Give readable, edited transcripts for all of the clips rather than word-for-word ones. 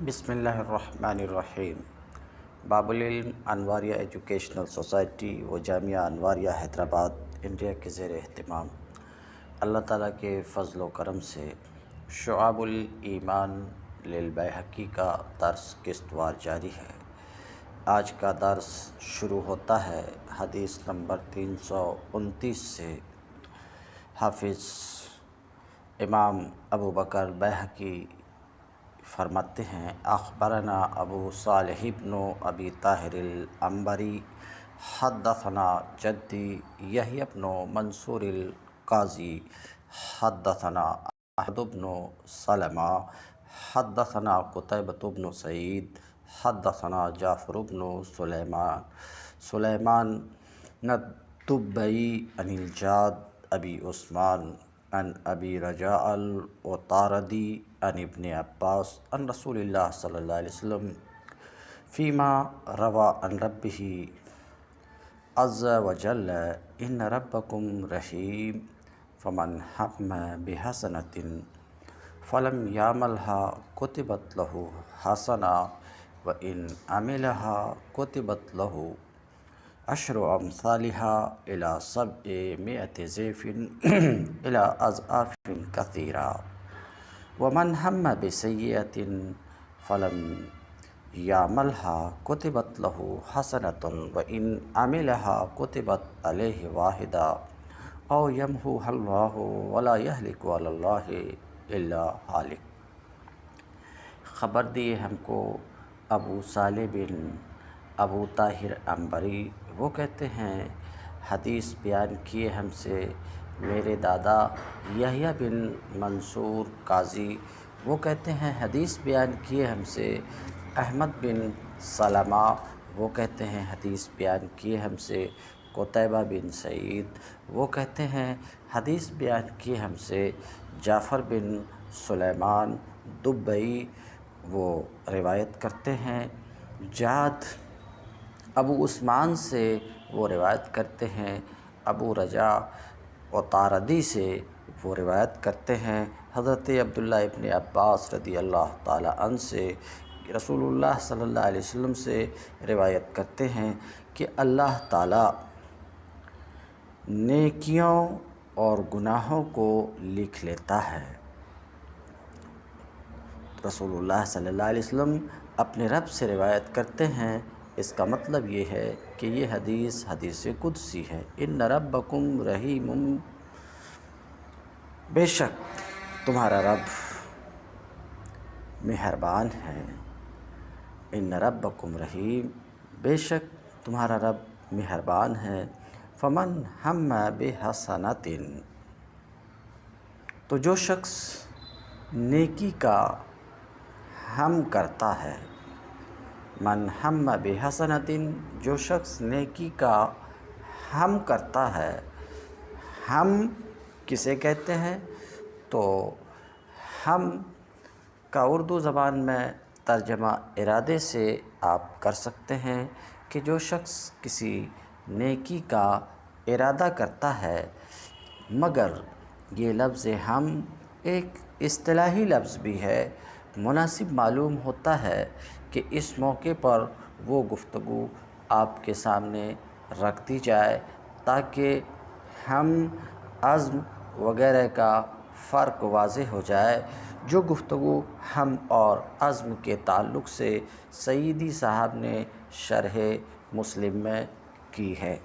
بسم اللہ الرحمن الرحیم۔ باب العلم انواریہ ایجوکیشنل سوسائٹی و جامعہ انواریہ حیدرآباد انڈیا کے زیر اہتمام اللہ تعالیٰ کے فضل و کرم سے شعب الایمان للبیہقی کا درس قسط وار جاری ہے۔ آج کا درس شروع ہوتا ہے حدیث نمبر 329 سے۔ حافظ امام ابو بکر بیہقی فرماتے ہیں، اخبرنا ابو صالح بن ابی طاہر العنبری حدثنا جدی یحییٰ بن منصور القاضی حدثنا احمد بن سلمہ حدثنا قتیبۃ بن سعید حدثنا جعفر بن سلیمان الدبئی عن الجاد ابی عثمان عن ابی رجاء العطاردی عن ابن عباس عن رسول اللہ صلی اللہ علیہ وسلم فیما روى عن ربہ عز وجل ان ربکم رحیم فمن ہم بحسنۃ فلم یعملها کتبت له حسنہ وان عملها کتبت له عشر امثالها الى 700 ضعف الى اضعاف كثيرة ومن هم بسيئة فلم يعملها كتبت له حسنة وإن عملها كتبت عليه واحدة أو يمحوها الله ولا يهلك على الله إلا هالك۔ خبر دیے ہم کو ابو صالح بن ابو طاہر عنبری، وہ کہتے ہیں حدیث بیان کیے ہم سے میرے دادا یحییٰ بن منصور قاضی، وہ کہتے ہیں حدیث بیان کیے ہم سے احمد بن سلمہ، وہ کہتے ہیں حدیث بیان کیے ہم سے قتیبہ بن سعید، وہ کہتے ہیں حدیث بیان کیے ہم سے جعفر بن سلیمان دبئی، وہ روایت کرتے ہیں جاد ابو عثمان سے، وہ روایت کرتے ہیں ابو رجاء عطاردی سے، وہ روایت کرتے ہیں حضرت عبداللہ ابن عباس رضی اللہ تعالیٰ عنہ سے، رسول اللہ صلی اللہ علیہ وسلم سے روایت کرتے ہیں کہ اللہ تعالیٰ نیکیوں اور گناہوں کو لکھ لیتا ہے۔ رسول اللہ صلی اللہ علیہ وسلم اپنے رب سے روایت کرتے ہیں، اس کا مطلب یہ ہے کہ یہ حدیث قدسی ہے۔ ان ربکم رحیم، بے شک تمہارا رب مہربان ہے۔ ان ربکم رحیم، بے شک تمہارا رب مہربان ہے۔ فمن ہم بحسنۃ، تو جو شخص نیکی کا ہم کرتا ہے، من ہم بحسنۃ، جو شخص نیکی کا ہم کرتا ہے، ہم کسے کہتے ہیں؟ تو ہم کا اردو زبان میں ترجمہ ارادے سے آپ کر سکتے ہیں کہ جو شخص کسی نیکی کا ارادہ کرتا ہے، مگر یہ لفظ ہم ایک اصطلاحی لفظ بھی ہے، مناسب معلوم ہوتا ہے کہ اس موقع پر وہ گفتگو آپ کے سامنے رکھ دی جائے تاکہ ہم عزم وغیرہ کا فرق واضح ہو جائے۔ جو گفتگو ہم اور عزم کے تعلق سے سیدی صاحب نے شرح مسلم میں کی ہے،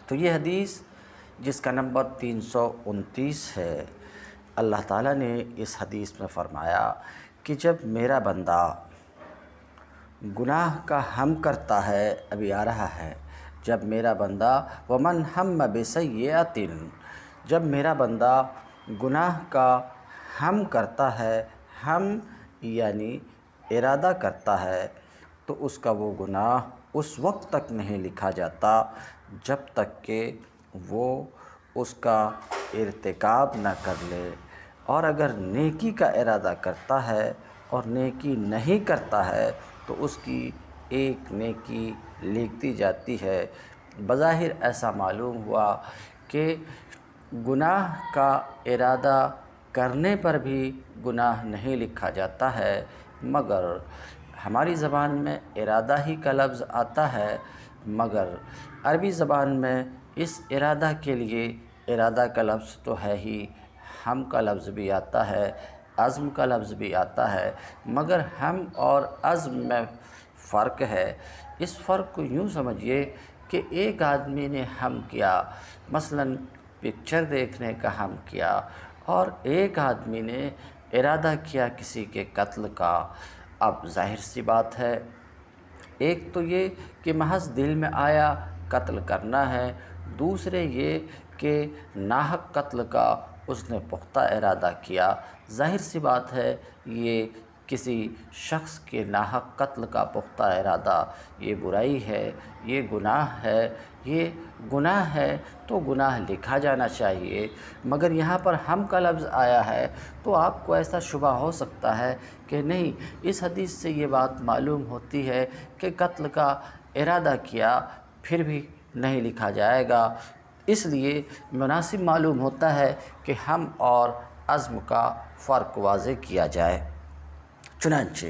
تو یہ حدیث جس کا نمبر 329 ہے، اللہ تعالیٰ نے اس حدیث میں فرمایا کہ جب میرا بندہ گناہ کا ہم کرتا ہے، ابھی آ رہا ہے، جب میرا بندہ ومن ہم بسیئۃ، جب میرا بندہ گناہ کا ہم کرتا ہے، ہم یعنی ارادہ کرتا ہے، تو اس کا وہ گناہ اس وقت تک نہیں لکھا جاتا جب تک کہ وہ اس کا ارتکاب نہ کر لے، اور اگر نیکی کا ارادہ کرتا ہے اور نیکی نہیں کرتا ہے تو اس کی ایک نیکی لکھ دی جاتی ہے۔ بظاہر ایسا معلوم ہوا کہ گناہ کا ارادہ کرنے پر بھی گناہ نہیں لکھا جاتا ہے، مگر ہماری زبان میں ارادہ ہی کا لفظ آتا ہے، مگر عربی زبان میں اس ارادہ کے لیے ارادہ کا لفظ تو ہے ہی، ہم کا لفظ بھی آتا ہے، عزم کا لفظ بھی آتا ہے، مگر ہم اور عزم میں فرق ہے۔ اس فرق کو یوں سمجھیے کہ ایک آدمی نے ہم کیا، مثلاً پکچر دیکھنے کا ہم کیا، اور ایک آدمی نے ارادہ کیا کسی کے قتل کا۔ اب ظاہر سی بات ہے، ایک تو یہ کہ محض دل میں آیا قتل کرنا ہے، دوسرے یہ کہ ناحق قتل کا اس نے پختہ ارادہ کیا۔ ظاہر سی بات ہے یہ کسی شخص کے ناحق قتل کا پختہ ارادہ یہ برائی ہے، یہ گناہ ہے، یہ گناہ ہے تو گناہ لکھا جانا چاہیے۔ مگر یہاں پر ہم کا لفظ آیا ہے تو آپ کو ایسا شبہ ہو سکتا ہے کہ نہیں، اس حدیث سے یہ بات معلوم ہوتی ہے کہ قتل کا ارادہ کیا پھر بھی نہیں لکھا جائے گا، اس لیے مناسب معلوم ہوتا ہے کہ ہم اور عزم کا فرق واضح کیا جائے۔ چنانچہ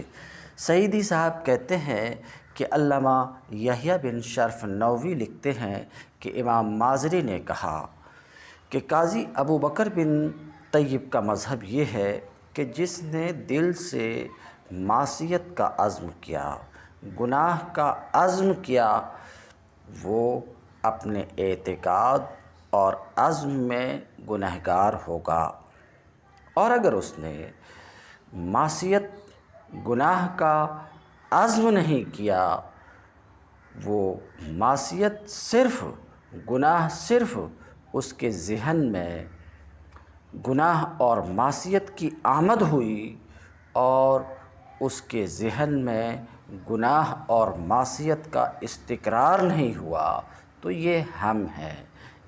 سعیدی صاحب کہتے ہیں کہ علامہ یحییٰ بن شرف نووی لکھتے ہیں کہ امام مازری نے کہا کہ قاضی ابو بکر بن طیب کا مذہب یہ ہے کہ جس نے دل سے معصیت کا عزم کیا، گناہ کا عزم کیا، وہ اپنے اعتقاد اور عزم میں گنہگار ہوگا، اور اگر اس نے معصیت گناہ کا عزم نہیں کیا، وہ معصیت صرف گناہ صرف اس کے ذہن میں گناہ اور معصیت کی آمد ہوئی اور اس کے ذہن میں گناہ اور معصیت کا استقرار نہیں ہوا تو یہ ہم ہے،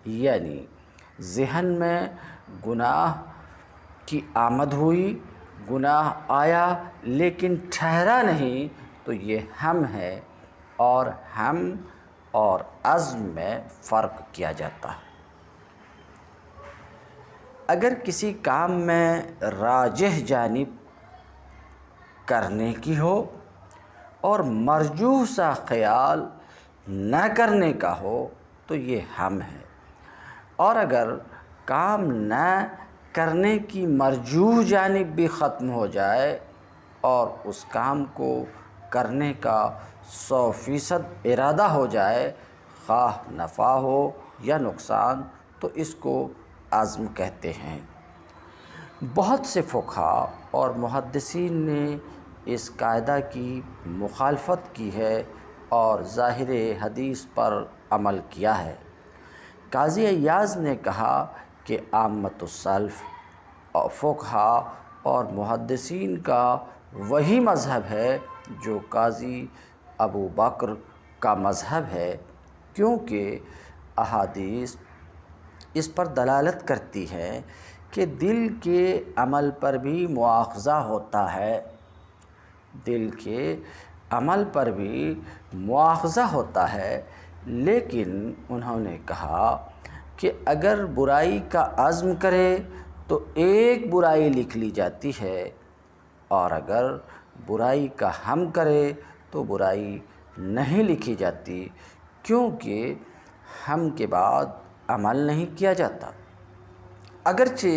یعنی ذہن میں گناہ کی آمد ہوئی، گناہ آیا لیکن ٹھہرا نہیں تو یہ ہم ہے، اور ہم اور عزم میں فرق کیا جاتا ہے۔ اگر کسی کام میں راجح جانب کرنے کی ہو اور مرجوح سا خیال نہ کرنے کا ہو تو یہ ہم ہے، اور اگر کام نہ کرنے کی مرجوح جانب بھی ختم ہو جائے اور اس کام کو کرنے کا 100% ارادہ ہو جائے، خواہ نفع ہو یا نقصان، تو اس کو عزم کہتے ہیں۔ بہت سے فقہاء اور محدثین نے اس قاعدہ کی مخالفت کی ہے اور ظاہر حدیث پر عمل کیا ہے۔ قاضی عیاض نے کہا کہ عامۃ السلف فقہاء اور محدثین کا وہی مذہب ہے جو قاضی ابو بکر کا مذہب ہے، کیونکہ احادیث اس پر دلالت کرتی ہے کہ دل کے عمل پر بھی مواخذہ ہوتا ہے، دل کے عمل پر بھی مواخذہ ہوتا ہے، لیکن انہوں نے کہا کہ اگر برائی کا عزم کرے تو ایک برائی لکھ لی جاتی ہے، اور اگر برائی کا ہم کرے تو برائی نہیں لکھی جاتی، کیونکہ ہم کے بعد عمل نہیں کیا جاتا۔ اگرچہ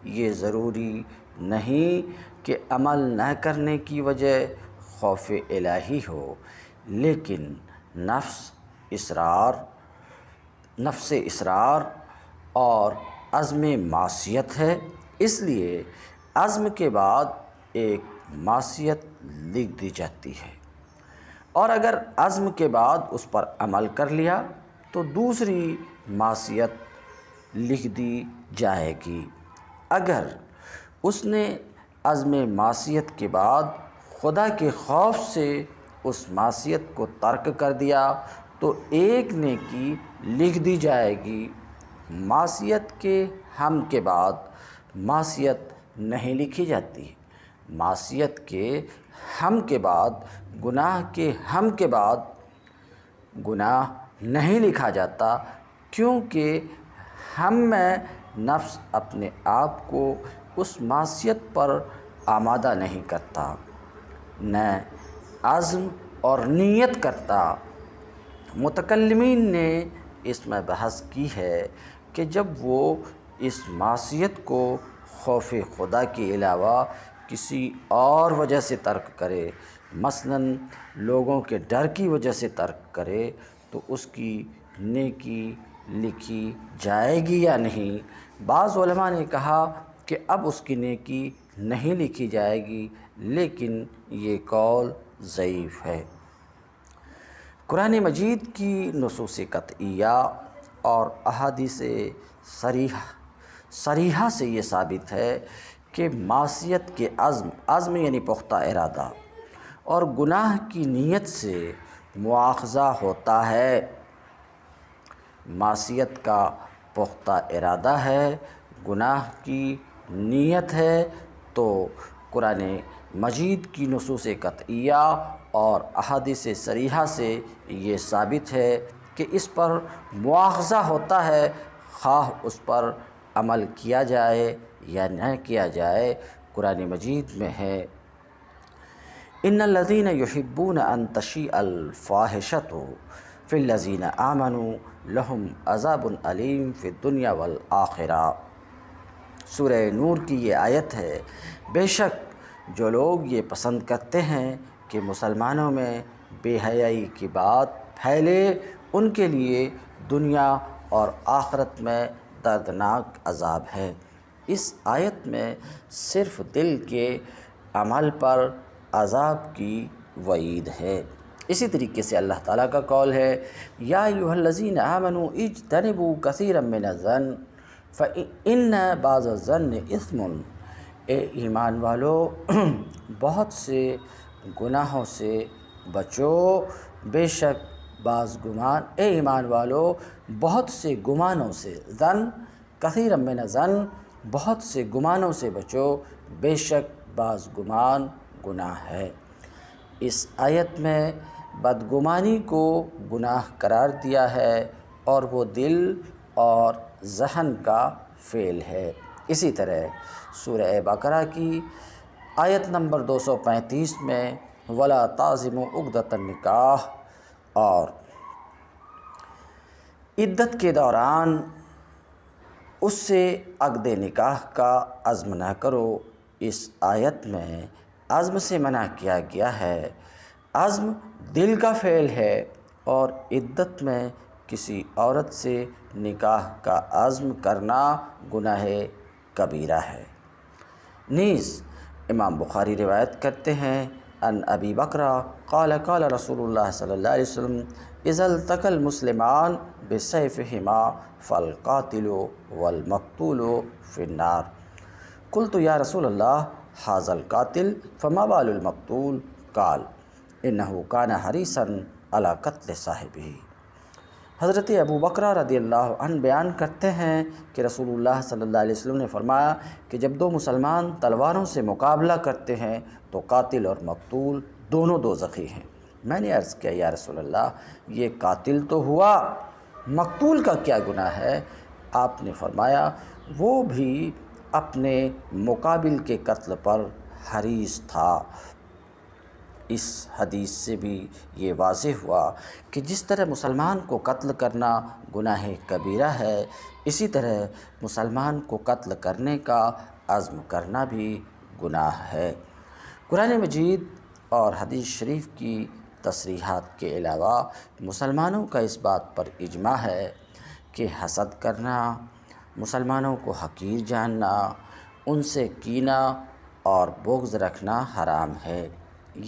یہ ضروری نہیں کہ عمل نہ کرنے کی وجہ خوف الہی ہو، لیکن نفس اصرار اور عزم معصیت ہے، اس لیے عزم کے بعد ایک معصیت لکھ دی جاتی ہے، اور اگر عزم کے بعد اس پر عمل کر لیا تو دوسری معصیت لکھ دی جائے گی۔ اگر اس نے عزم معصیت کے بعد خدا کے خوف سے اس معصیت کو ترک کر دیا تو ایک نیکی لکھ دی جائے گی۔ معصیت کے ہم کے بعد معصیت نہیں لکھی جاتی، معصیت کے ہم کے بعد، گناہ کے ہم کے بعد گناہ نہیں لکھا جاتا، کیونکہ ہم میں نفس اپنے آپ کو اس معصیت پر آمادہ نہیں کرتا۔ نہ عزم اور نیت کرتا۔ متکلمین نے اس میں بحث کی ہے کہ جب وہ اس معصیت کو خوف خدا کے علاوہ کسی اور وجہ سے ترک کرے، مثلاً لوگوں کے ڈر کی وجہ سے ترک کرے، تو اس کی نیکی لکھی جائے گی یا نہیں؟ بعض علماء نے کہا کہ اب اس کی نیکی نہیں لکھی جائے گی، لیکن یہ قول ضعیف ہے۔ قرآن مجید کی نصوص قطعیہ اور احادیث صریحہ سے یہ ثابت ہے کہ معصیت کے عزم یعنی پختہ ارادہ اور گناہ کی نیت سے مواخذہ ہوتا ہے۔ معصیت کا پختہ ارادہ ہے، گناہ کی نیت ہے، تو قرآن مجید کی نصوص قطعیہ اور احادیث صریحہ سے یہ ثابت ہے کہ اس پر مواخذہ ہوتا ہے، خواہ اس پر عمل کیا جائے یا نہ کیا جائے۔ قرآن مجید میں ہے ان الذین یحبون ان تشیع الفاحشۃ فی الذین آمنوا لہم عذاب علیم فی الدنیا والآخرہ۔ سورہ نور کی یہ آیت ہے، بے شک جو لوگ یہ پسند کرتے ہیں کہ مسلمانوں میں بے حیائی کی بات پھیلے، ان کے لیے دنیا اور آخرت میں دردناک عذاب ہے۔ اس آیت میں صرف دل کے عمل پر عذاب کی وعید ہے۔ اسی طریقے سے اللہ تعالیٰ کا قول ہے یا ایھا الذین آمنوا اجتنبوا کثیرا من الظن فإن بعض الظن اثم۔ اے ایمان والو بہت سے گناہوں سے بچو، بے شک اے ایمان والو بہت سے گمانوں سے، ظن کثیرا من الظن بہت سے گمانوں سے بچو، بے شک بعض گمان گناہ ہے۔ اس آیت میں بدگمانی کو گناہ قرار دیا ہے اور وہ دل اور ذہن کا فعل ہے۔ اسی طرح سورہ بقرہ کی آیت نمبر 235 میں وَلَا تَعْزِمُوا عُقْدَةَ النِّکَاحِ اور عدت کے دوران اس سے عقد نکاح کا عزم نہ کرو۔ اس آیت میں عزم سے منع کیا گیا ہے۔ عزم دل کا فعل ہے اور عدت میں کسی عورت سے نکاح کا عزم کرنا گناہ کبیرہ ہے۔ نیز امام بخاری روایت کرتے ہیں ان ابی بکرہ قال قال رسول اللہ صلی اللہ علیہ وسلم اذا التقى المسلمان بسیفہما فالقاتل والمقتول فی النار۔ قلت یا رسول اللہ ھذا القاتل فما بال المقتول؟ قال انہ کان حریصا علی قتل صاحبہ۔ حضرت ابو بکرہ رضی اللہ عنہ بیان کرتے ہیں کہ رسول اللہ صلی اللہ علیہ وسلم نے فرمایا کہ جب دو مسلمان تلواروں سے مقابلہ کرتے ہیں تو قاتل اور مقتول دونوں دوزخی ہیں۔ میں نے عرض کیا یا رسول اللہ یہ قاتل تو ہوا، مقتول کا کیا گناہ ہے؟ آپ نے فرمایا وہ بھی اپنے مقابل کے قتل پر حریص تھا۔ اس حدیث سے بھی یہ واضح ہوا کہ جس طرح مسلمان کو قتل کرنا گناہ کبیرہ ہے، اسی طرح مسلمان کو قتل کرنے کا عزم کرنا بھی گناہ ہے۔ قرآن مجید اور حدیث شریف کی تصریحات کے علاوہ مسلمانوں کا اس بات پر اجماع ہے کہ حسد کرنا، مسلمانوں کو حقیر جاننا، ان سے کینہ اور بغض رکھنا حرام ہے۔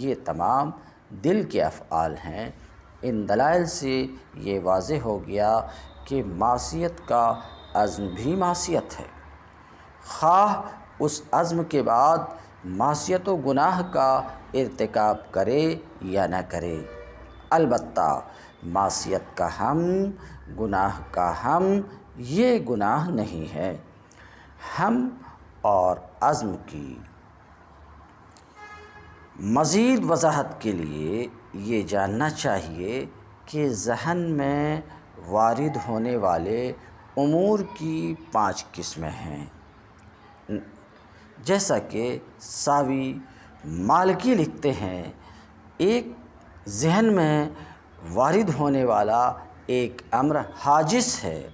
یہ تمام دل کے افعال ہیں۔ ان دلائل سے یہ واضح ہو گیا کہ معصیت کا عزم بھی معصیت ہے، خواہ اس عزم کے بعد معصیت و گناہ کا ارتکاب کرے یا نہ کرے۔ البتہ معصیت کا ہم، گناہ کا ہم، یہ گناہ نہیں ہے۔ ہم اور عزم کی مزید وضاحت کے لیے یہ جاننا چاہیے کہ ذہن میں وارد ہونے والے امور کی 5 قسمیں ہیں، جیسا کہ ساوی، مالکی لکھتے ہیں ایک ذہن میں وارد ہونے والا ایک امر حاجس ہے۔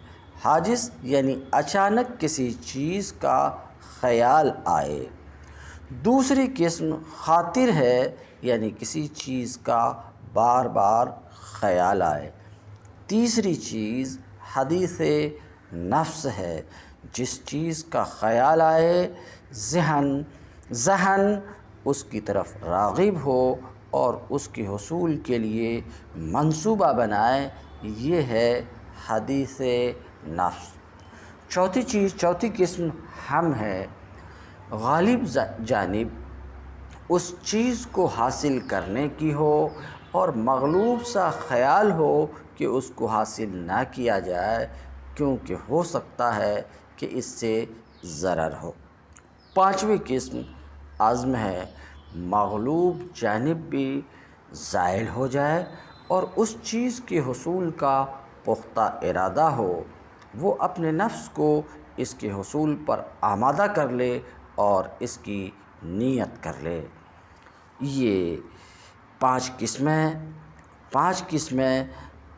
حاجس یعنی اچانک کسی چیز کا خیال آئے۔ دوسری قسم خاطر ہے، یعنی کسی چیز کا بار بار خیال آئے۔ تیسری چیز حدیث نفس ہے، جس چیز کا خیال آئے ذہن اس کی طرف راغب ہو اور اس کے حصول کے لیے منصوبہ بنائے، یہ ہے حدیث نفس۔ چوتھی قسم ہم ہے، غالب جانب اس چیز کو حاصل کرنے کی ہو اور مغلوب سا خیال ہو کہ اس کو حاصل نہ کیا جائے، کیونکہ ہو سکتا ہے کہ اس سے ضرر ہو۔ پانچویں قسم عزم ہے، مغلوب جانب بھی زائل ہو جائے اور اس چیز کے حصول کا پختہ ارادہ ہو، وہ اپنے نفس کو اس کے حصول پر آمادہ کر لے اور اس کی نیت کر لے۔ یہ پانچ قسمیں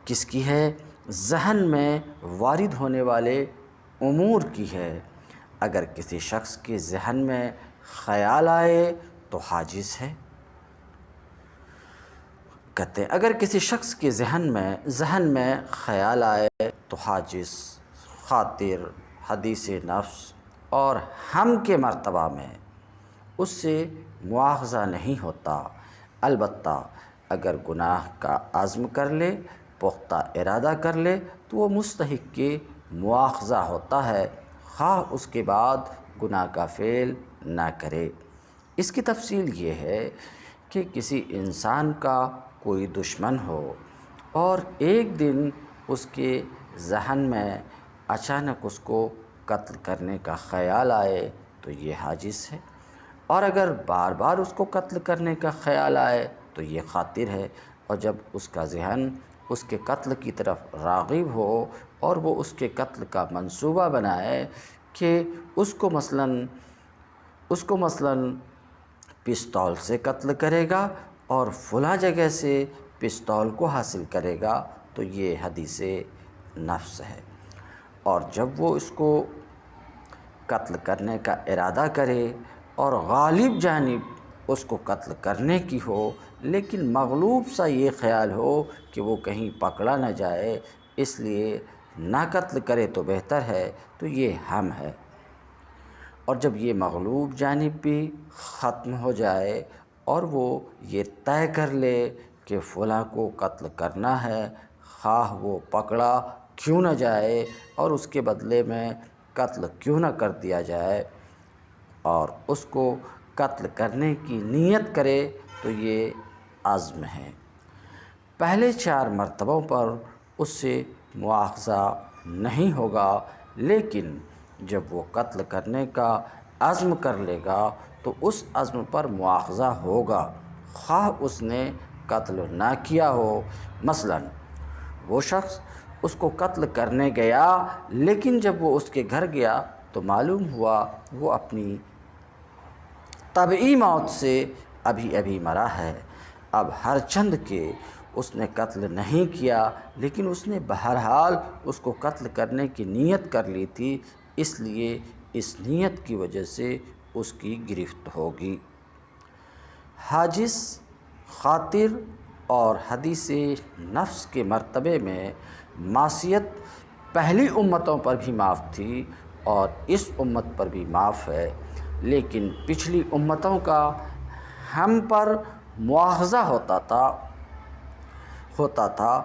کس کی ہے؟ ذہن میں وارد ہونے والے امور کی ہے۔ اگر کسی شخص کے ذہن میں خیال آئے تو حاجس ہے۔ کہتے ہیں اگر کسی شخص کے ذہن میں خیال آئے تو حاجس، خاطر، حدیث نفس اور ہم کے مرتبہ میں اس سے مواخذہ نہیں ہوتا۔ البتہ اگر گناہ کا عزم کر لے، پختہ ارادہ کر لے، تو وہ مستحق کے مواخذہ ہوتا ہے، خواہ اس کے بعد گناہ کا فعل نہ کرے۔ اس کی تفصیل یہ ہے کہ کسی انسان کا کوئی دشمن ہو اور ایک دن اس کے ذہن میں اچانک اس کو قتل کرنے کا خیال آئے تو یہ حاجس ہے، اور اگر بار بار اس کو قتل کرنے کا خیال آئے تو یہ خاطر ہے، اور جب اس کا ذہن اس کے قتل کی طرف راغب ہو اور وہ اس کے قتل کا منصوبہ بنائے کہ اس کو مثلاً پستول سے قتل کرے گا اور فلاں جگہ سے پستول کو حاصل کرے گا، تو یہ حدیث نفس ہے۔ اور جب وہ اس کو قتل کرنے کا ارادہ کرے اور غالب جانب اس کو قتل کرنے کی ہو، لیکن مغلوب سا یہ خیال ہو کہ وہ کہیں پکڑا نہ جائے، اس لیے نہ قتل کرے تو بہتر ہے، تو یہ ہم ہے۔ اور جب یہ مغلوب جانب بھی ختم ہو جائے اور وہ یہ طے کر لے کہ فلاں کو قتل کرنا ہے، خواہ وہ پکڑا کیوں نہ جائے اور اس کے بدلے میں قتل کیوں نہ کر دیا جائے، اور اس کو قتل کرنے کی نیت کرے، تو یہ عزم ہے۔ پہلے 4 مرتبوں پر اس سے مواخذہ نہیں ہوگا، لیکن جب وہ قتل کرنے کا عزم کر لے گا تو اس عزم پر مواخذہ ہوگا، خواہ اس نے قتل نہ کیا ہو۔ مثلاً وہ شخص اس کو قتل کرنے گیا، لیکن جب وہ اس کے گھر گیا تو معلوم ہوا وہ اپنی طبعی موت سے ابھی مرا ہے۔ اب ہر چند کہ اس نے قتل نہیں کیا، لیکن اس نے بہرحال اس کو قتل کرنے کی نیت کر لی تھی، اس لیے اس نیت کی وجہ سے اس کی گرفت ہوگی۔ حاجس، خاطر اور حدیث نفس کے مرتبے میں معصیت پہلی امتوں پر بھی معاف تھی اور اس امت پر بھی معاف ہے، لیکن پچھلی امتوں کا ہم پر مواخذہ ہوتا تھا۔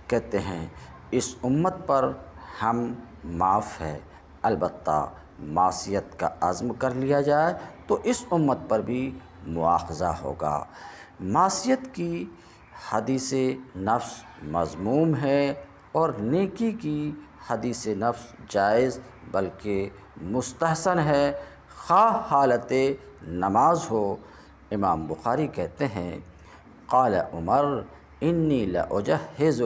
کہتے ہیں اس امت پر ہم معاف ہے، البتہ معصیت کا عزم کر لیا جائے تو اس امت پر بھی مواخذہ ہوگا۔ معصیت کی حدیث نفس مذموم ہے اور نیکی کی حدیث نفس جائز بلکہ مستحسن ہے، خواہ حالت نماز ہو۔ امام بخاری کہتے ہیں قال عمر انی لاجہز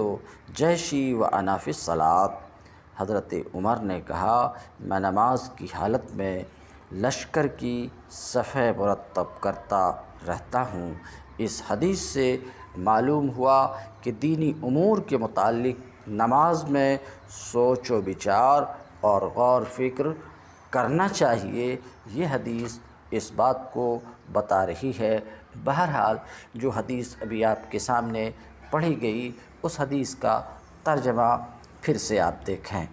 جیشی وانا فی الصلاۃ۔ حضرت عمر نے کہا میں نماز کی حالت میں لشکر کی صفیں مرتب کرتا رہتا ہوں۔ اس حدیث سے معلوم ہوا کہ دینی امور کے متعلق نماز میں سوچ و بچار اور غور فکر کرنا چاہیے۔ یہ حدیث اس بات کو بتا رہی ہے۔ بہرحال جو حدیث ابھی آپ کے سامنے پڑھی گئی اس حدیث کا ترجمہ پھر سے آپ دیکھیں۔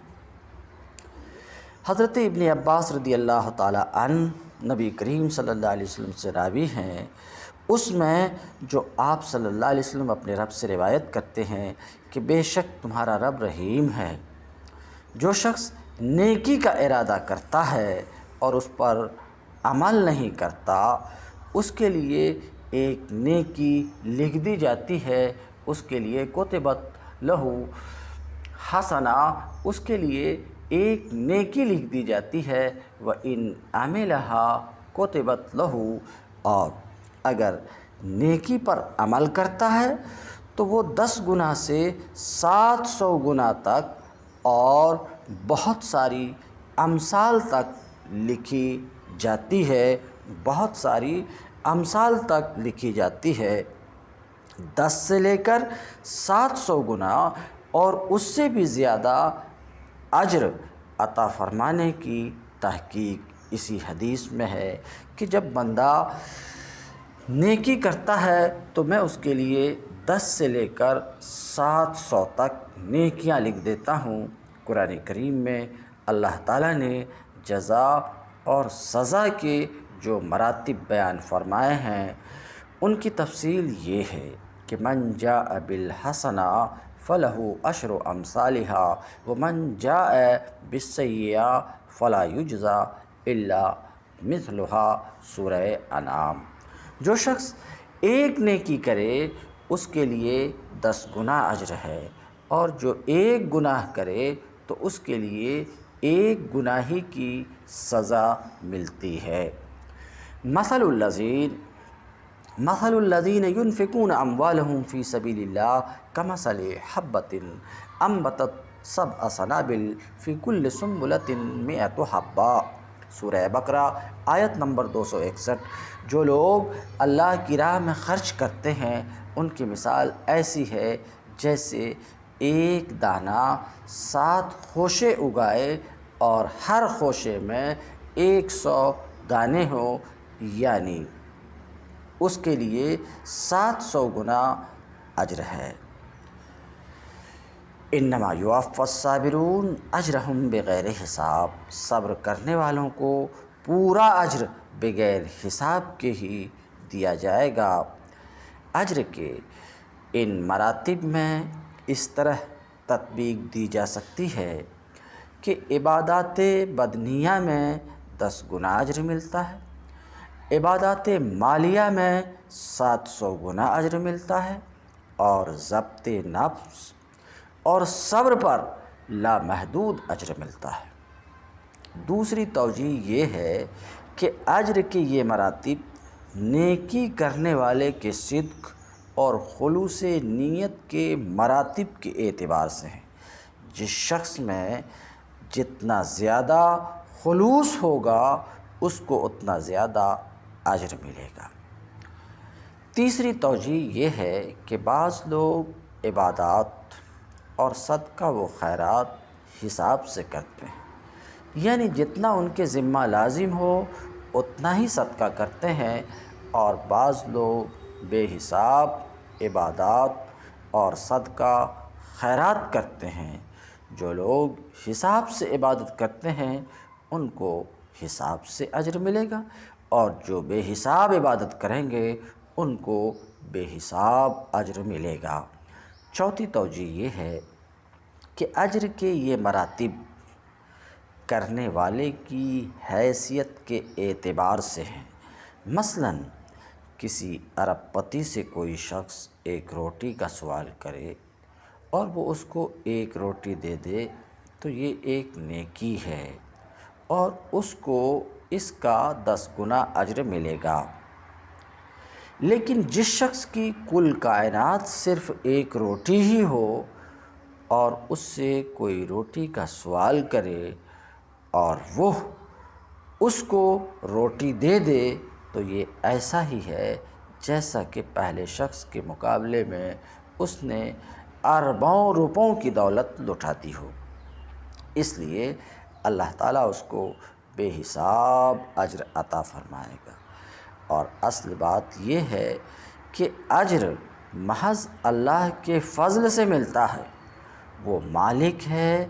حضرت ابن عباس رضی اللہ تعالی عنہ نبی کریم صلی اللہ علیہ وسلم سے راوی ہیں۔ اس میں جو آپ صلی اللہ علیہ وسلم اپنے رب سے روایت کرتے ہیں کہ بے شک تمہارا رب رحیم ہے، جو شخص نیکی کا ارادہ کرتا ہے اور اس پر عمل نہیں کرتا اس کے لیے ایک نیکی لکھ دی جاتی ہے، اس کے لیے کتبت لہو حسنہ، اس کے لیے ایک نیکی لکھ دی جاتی ہے، وَإِنْ عَمِلَهَا كُتِبَتْ لَهُ، اور اگر نیکی پر عمل کرتا ہے تو وہ 10 گنا سے 700 گنا تک اور بہت ساری امثال تک لکھی جاتی ہے، بہت ساری امثال تک لکھی جاتی ہے۔ 10 سے لے کر 700 گنا اور اس سے بھی زیادہ اجر عطا فرمانے کی تحقیق اسی حدیث میں ہے کہ جب بندہ نیکی کرتا ہے تو میں اس کے لیے 10 سے لے کر 700 تک نیکیاں لکھ دیتا ہوں۔ قرآن کریم میں اللہ تعالیٰ نے جزا اور سزا کے جو مراتب بیان فرمائے ہیں ان کی تفصیل یہ ہے کہ من جاء بالحسنہ فلہ عشر امثالها ومن جاء بالسیئہ فلا یجزی الا مثلها، سورہ انعام۔ جو شخص ایک نیکی کرے اس کے لیے 10 گنا اجر ہے، اور جو ایک گناہ کرے تو اس کے لیے ایک گناہی کی سزا ملتی ہے۔ مثل الذین ينفقون اموالهم فی سبیل اللہ کمثل حبۃ انبتت 7 سنابل فی کل سنبلۃ 100 حبہ، سورہ بقرہ آیت نمبر 261۔ جو لوگ اللہ کی راہ میں خرچ کرتے ہیں ان کی مثال ایسی ہے جیسے ایک دانہ 7 خوشے اگائے اور ہر خوشے میں 100 دانے ہوں، یعنی اس کے لیے 700 گنا اجر ہے۔ انما یوفی الصابرون اجرہم بغیر حساب، صبر کرنے والوں کو پورا اجر بغیر حساب کے ہی دیا جائے گا۔ اجر کے ان مراتب میں اس طرح تطبیق دی جا سکتی ہے کہ عبادات بدنیہ میں 10 گنا اجر ملتا ہے، عبادات مالیہ میں 700 گنا اجر ملتا ہے، اور ضبط نفس اور صبر پر لامحدود اجر ملتا ہے۔ دوسری توجیہ یہ ہے کہ اجر کے یہ مراتب نیکی کرنے والے کے صدق اور خلوص نیت کے مراتب کے اعتبار سے ہیں۔ جس شخص میں جتنا زیادہ خلوص ہوگا اس کو اتنا زیادہ اجر ملے گا۔ تیسری توجیہ یہ ہے کہ بعض لوگ عبادات اور صدقہ و خیرات حساب سے کرتے ہیں، یعنی جتنا ان کے ذمہ لازم ہو اتنا ہی صدقہ کرتے ہیں، اور بعض لوگ بے حساب عبادات اور صدقہ خیرات کرتے ہیں۔ جو لوگ حساب سے عبادت کرتے ہیں ان کو حساب سے اجر ملے گا، اور جو بے حساب عبادت کریں گے ان کو بے حساب اجر ملے گا۔ چوتھی توجیہ یہ ہے کہ اجر کے یہ مراتب کرنے والے کی حیثیت کے اعتبار سے ہیں۔ مثلاً کسی ارب پتی سے کوئی شخص ایک روٹی کا سوال کرے اور وہ اس کو ایک روٹی دے دے تو یہ ایک نیکی ہے اور اس کو اس کا 10 گنا اجر ملے گا۔ لیکن جس شخص کی کل کائنات صرف ایک روٹی ہی ہو اور اس سے کوئی روٹی کا سوال کرے اور وہ اس کو روٹی دے دے تو یہ ایسا ہی ہے جیسا کہ پہلے شخص کے مقابلے میں اس نے اربوں روپوں کی دولت لٹا دی ہو۔ اس لیے اللہ تعالیٰ اس کو بے حساب اجر عطا فرمائے گا۔ اور اصل بات یہ ہے کہ اجر محض اللہ کے فضل سے ملتا ہے۔ وہ مالک ہے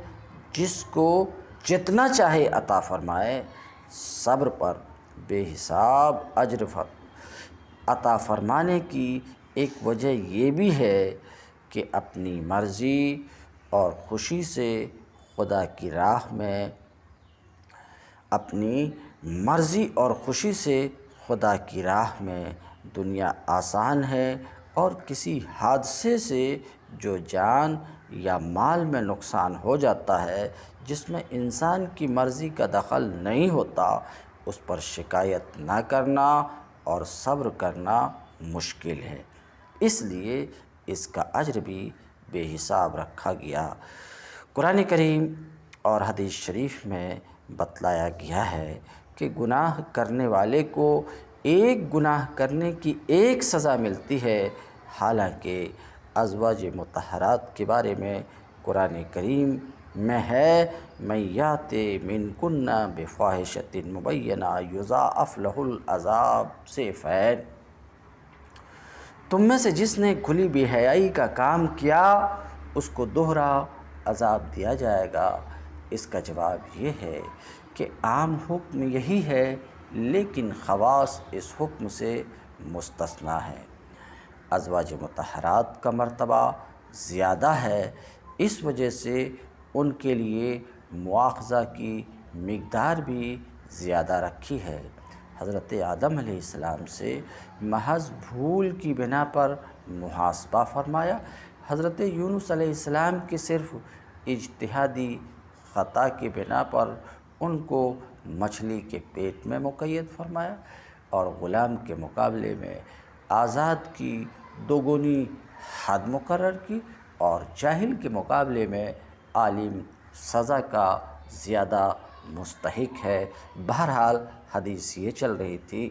جس کو جتنا چاہے عطا فرمائے۔ صبر پر بے حساب اجر عطا فرمانے کی ایک وجہ یہ بھی ہے کہ اپنی مرضی اور خوشی سے خدا کی راہ میں دنیا آسان ہے، اور کسی حادثے سے جو جان یا مال میں نقصان ہو جاتا ہے جس میں انسان کی مرضی کا دخل نہیں ہوتا، اس پر شکایت نہ کرنا اور صبر کرنا مشکل ہے۔ اس لیے اس کا اجر بھی بے حساب رکھا گیا۔ قرآن کریم اور حدیث شریف میں بتلایا گیا ہے کہ گناہ کرنے والے کو ایک گناہ کرنے کی ایک سزا ملتی ہے، حالانکہ ازواج مطہرات کے بارے میں قرآن کریم میں ہے مَن یأت منکن بفاحشۃ مبینہ یضاعف لہ العذاب ضعفین۔ تم میں سے جس نے کھلی بے حیائی کا کام کیا اس کو دوہرا عذاب دیا جائے گا۔ اس کا جواب یہ ہے کہ عام حکم یہی ہے، لیکن خواص اس حکم سے مستثنیٰ ہیں۔ ازواج مطہرات کا مرتبہ زیادہ ہے، اس وجہ سے ان کے لیے مواخذہ کی مقدار بھی زیادہ رکھی ہے۔ حضرت آدم علیہ السلام سے محض بھول کی بنا پر محاسبہ فرمایا۔ حضرت یونس علیہ السلام کی صرف اجتہادی خطا کی بنا پر ان کو مچھلی کے پیٹ میں مقید فرمایا، اور غلام کے مقابلے میں آزاد کی دوگنی حد مقرر کی، اور جاہل کے مقابلے میں عالم سزا کا زیادہ مستحق ہے۔ بہرحال حدیث یہ چل رہی تھی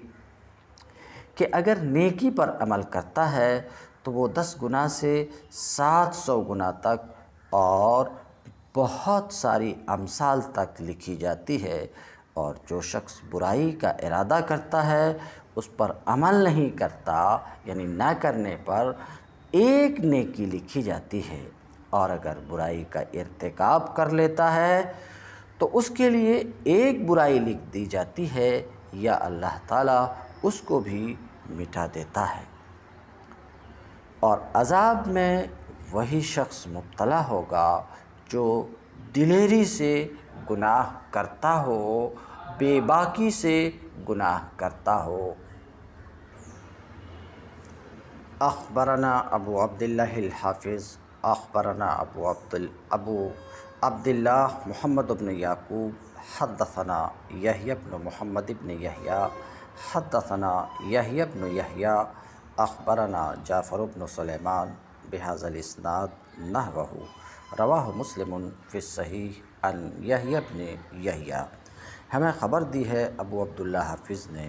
کہ اگر نیکی پر عمل کرتا ہے تو وہ 10 گنا سے 700 گنا تک اور بہت ساری امثال تک لکھی جاتی ہے، اور جو شخص برائی کا ارادہ کرتا ہے اس پر عمل نہیں کرتا، یعنی نہ کرنے پر ایک نیکی لکھی جاتی ہے، اور اگر برائی کا ارتکاب کر لیتا ہے تو اس کے لیے ایک برائی لکھ دی جاتی ہے، یا اللہ تعالیٰ اس کو بھی مٹا دیتا ہے۔ اور عذاب میں وہی شخص مبتلا ہوگا جو دلیری سے گناہ کرتا ہو، بے باکی سے گناہ کرتا ہو۔ اخبرنا ابو عبداللہ الحافظ اخبرنا ابو عبداللہ محمد بن یعقوب حدثنا یحییٰ بن محمد بن یحییٰ حدثنا یحییٰ بن یحییٰ اخبرنا جعفر بن سلیمان بہذا الاسناد نحوہ رواہ مسلم فی الصحیح عن یحییٰ بن یحییٰ۔ ہمیں خبر دی ہے ابو عبداللہ حافظ نے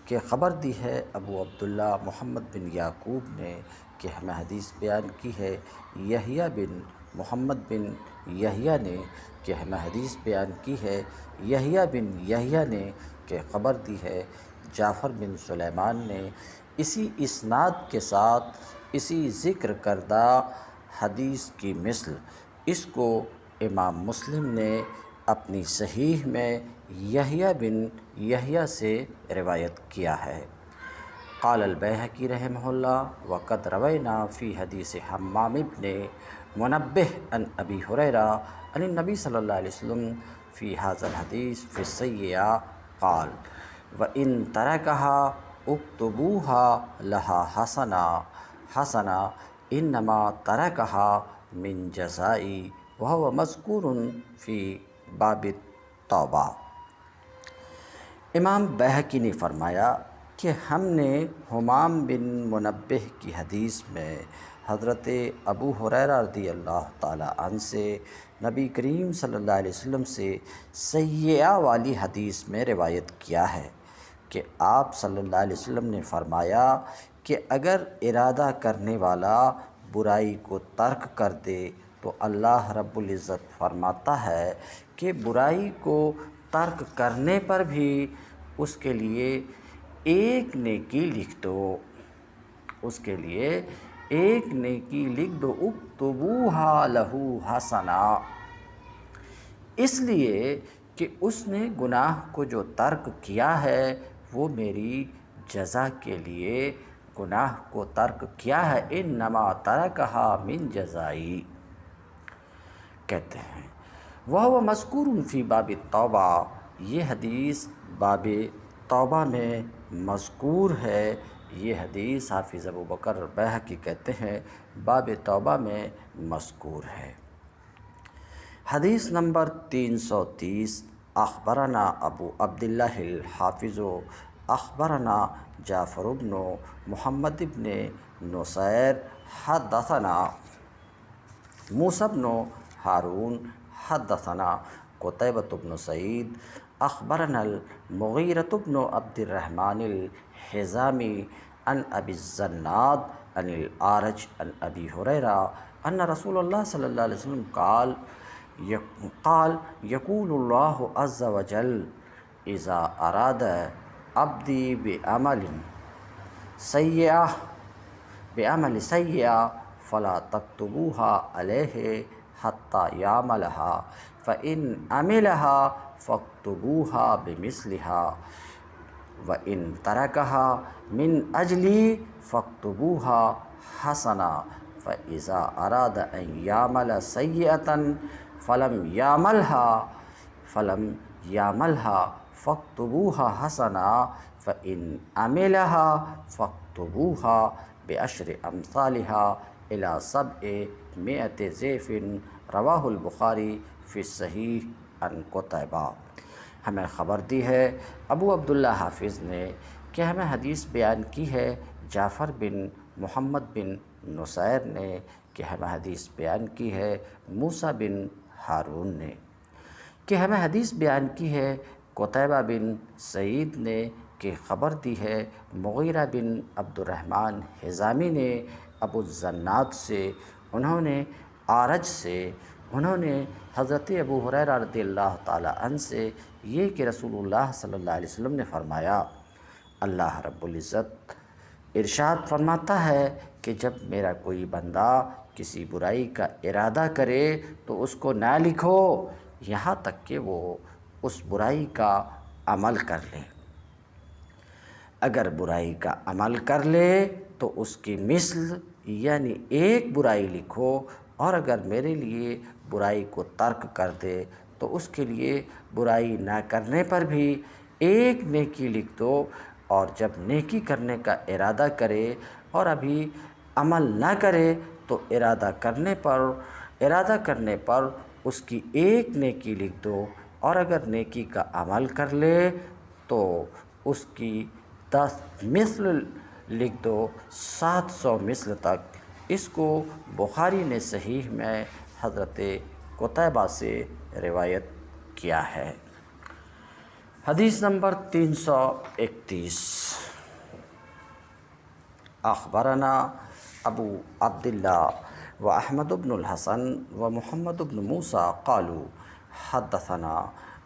کہ خبر دی ہے ابو عبداللہ محمد بن یعقوب نے کہ ہمیں حدیث بیان کی ہے یحییٰ بن محمد بن یحییٰ نے کہ ہمیں حدیث بیان کی ہے یحییٰ بن یحییٰ نے کہ خبر دی ہے جعفر بن سلیمان نے، اسی اسناد کے ساتھ اسی ذکر کردہ حدیث کی مثل اس کو امام مسلم نے اپنی صحیح میں یحییٰ بن یحییٰ سے روایت کیا ہے۔ قال البیہقی رحمہ اللہ وقد روینا فی حدیث حمام بن منبہ عن ابی ہریرہ عن النبی صلی اللہ علیہ وسلم فی ھذا الحدیث فی السیئہ قال وَإِن تَرَكَهَا اُكْتُبُوهَا لَهَا حَسَنَةً إِنَّمَا تَرَكَهَا مِن جَزَائِي وَهُوَ مَذْكُورٌ فی باب التوبہ۔ امام بیہقی نے فرمایا کہ ہم نے حمام بن منبہ کی حدیث میں حضرت ابو ہریرہ رضی اللہ تعالی عنہ سے نبی کریم صلی اللہ علیہ وسلم سے سیئہ والی حدیث میں روایت کیا ہے کہ آپ صلی اللہ علیہ وسلم نے فرمایا کہ اگر ارادہ کرنے والا برائی کو ترک کر دے تو اللہ رب العزت فرماتا ہے کہ برائی کو ترک کرنے پر بھی اس کے لیے ایک نیکی لکھ دو، اس کے لیے ایک نیکی لکھ دو، اکتبوہا لہو حسنا، اس لیے کہ اس نے گناہ کو جو ترک کیا ہے وہ میری جزا کے لیے گناہ کو ترک کیا ہے، انما ترکہا من جزائی، کہتے ہیں وہو مذکور فی باب التوبہ، یہ حدیث باب توبہ میں مذکور ہے۔ یہ حدیث حافظ ابو بکر بیہقی کہتے ہیں باب توبہ میں مذکور ہے۔ حدیث نمبر 330، اخبرنا ابو عبداللہ الحافظ اخبرنا جعفر بن محمد بن نصیر حدثنا موسیٰ بن ہارون حدثنا قتیبۃ بن سعید اخبرنا المغیرۃ بن عبد الرحمن الحزامی عن ابی الزناد عن الاعرج عن ابی ہریرہ ان رسول اللہ صلی اللہ علیہ وسلم قال یقول اللہ عز وجل اذا اراد عبدی بعمل سیئہ فلا تکتبوها علیہ حتی یعملها فإن عملها فاکتبوها بمثلها وإن ترکها من اجلی فاکتبوها حسنہ فإذا اراد ان یعمل سیئة فلم یعملها فاکتبوها حسنہ فإن عملها فاکتبوها بعشر امثالها الى 700 ضعف، رواہ البخاری فی الصحیح عن قتیبہ۔ ہمیں خبر دی ہے ابو عبداللہ حافظ نے کہ ہمیں حدیث بیان کی ہے جعفر بن محمد بن نصیر نے، کہ ہمیں حدیث بیان کی ہے موسیٰ بن ہارون نے، کہ ہمیں حدیث بیان کی ہے قتیبہ بن سعید نے، کہ خبر دی ہے مغیرہ بن عبد الرحمن حزامی نے ابو الزناد سے، انہوں نے اعرج سے، انہوں نے حضرت ابو ہریرہ رضی اللہ تعالی عنہ سے یہ کہ رسول اللہ صلی اللہ علیہ وسلم نے فرمایا، اللہ رب العزت ارشاد فرماتا ہے کہ جب میرا کوئی بندہ کسی برائی کا ارادہ کرے تو اس کو نہ لکھو یہاں تک کہ وہ اس برائی کا عمل کر لے، اگر برائی کا عمل کر لے تو اس کی مثل یعنی ایک برائی لکھو، اور اگر میرے لیے برائی کو ترک کر دے تو اس کے لیے برائی نہ کرنے پر بھی ایک نیکی لکھ دو، اور جب نیکی کرنے کا ارادہ کرے اور ابھی عمل نہ کرے تو ارادہ کرنے پر اس کی ایک نیکی لکھ دو، اور اگر نیکی کا عمل کر لے تو اس کی 10 مثل لکھ دو، 700 مثل تک۔ اس کو بخاری نے صحیح میں حضرت قتیبہ سے روایت کیا ہے۔ حدیث نمبر 331، اخبرنا ابو عبداللہ و احمد بن الحسن و محمد بن موسیٰ قالوا حدثنا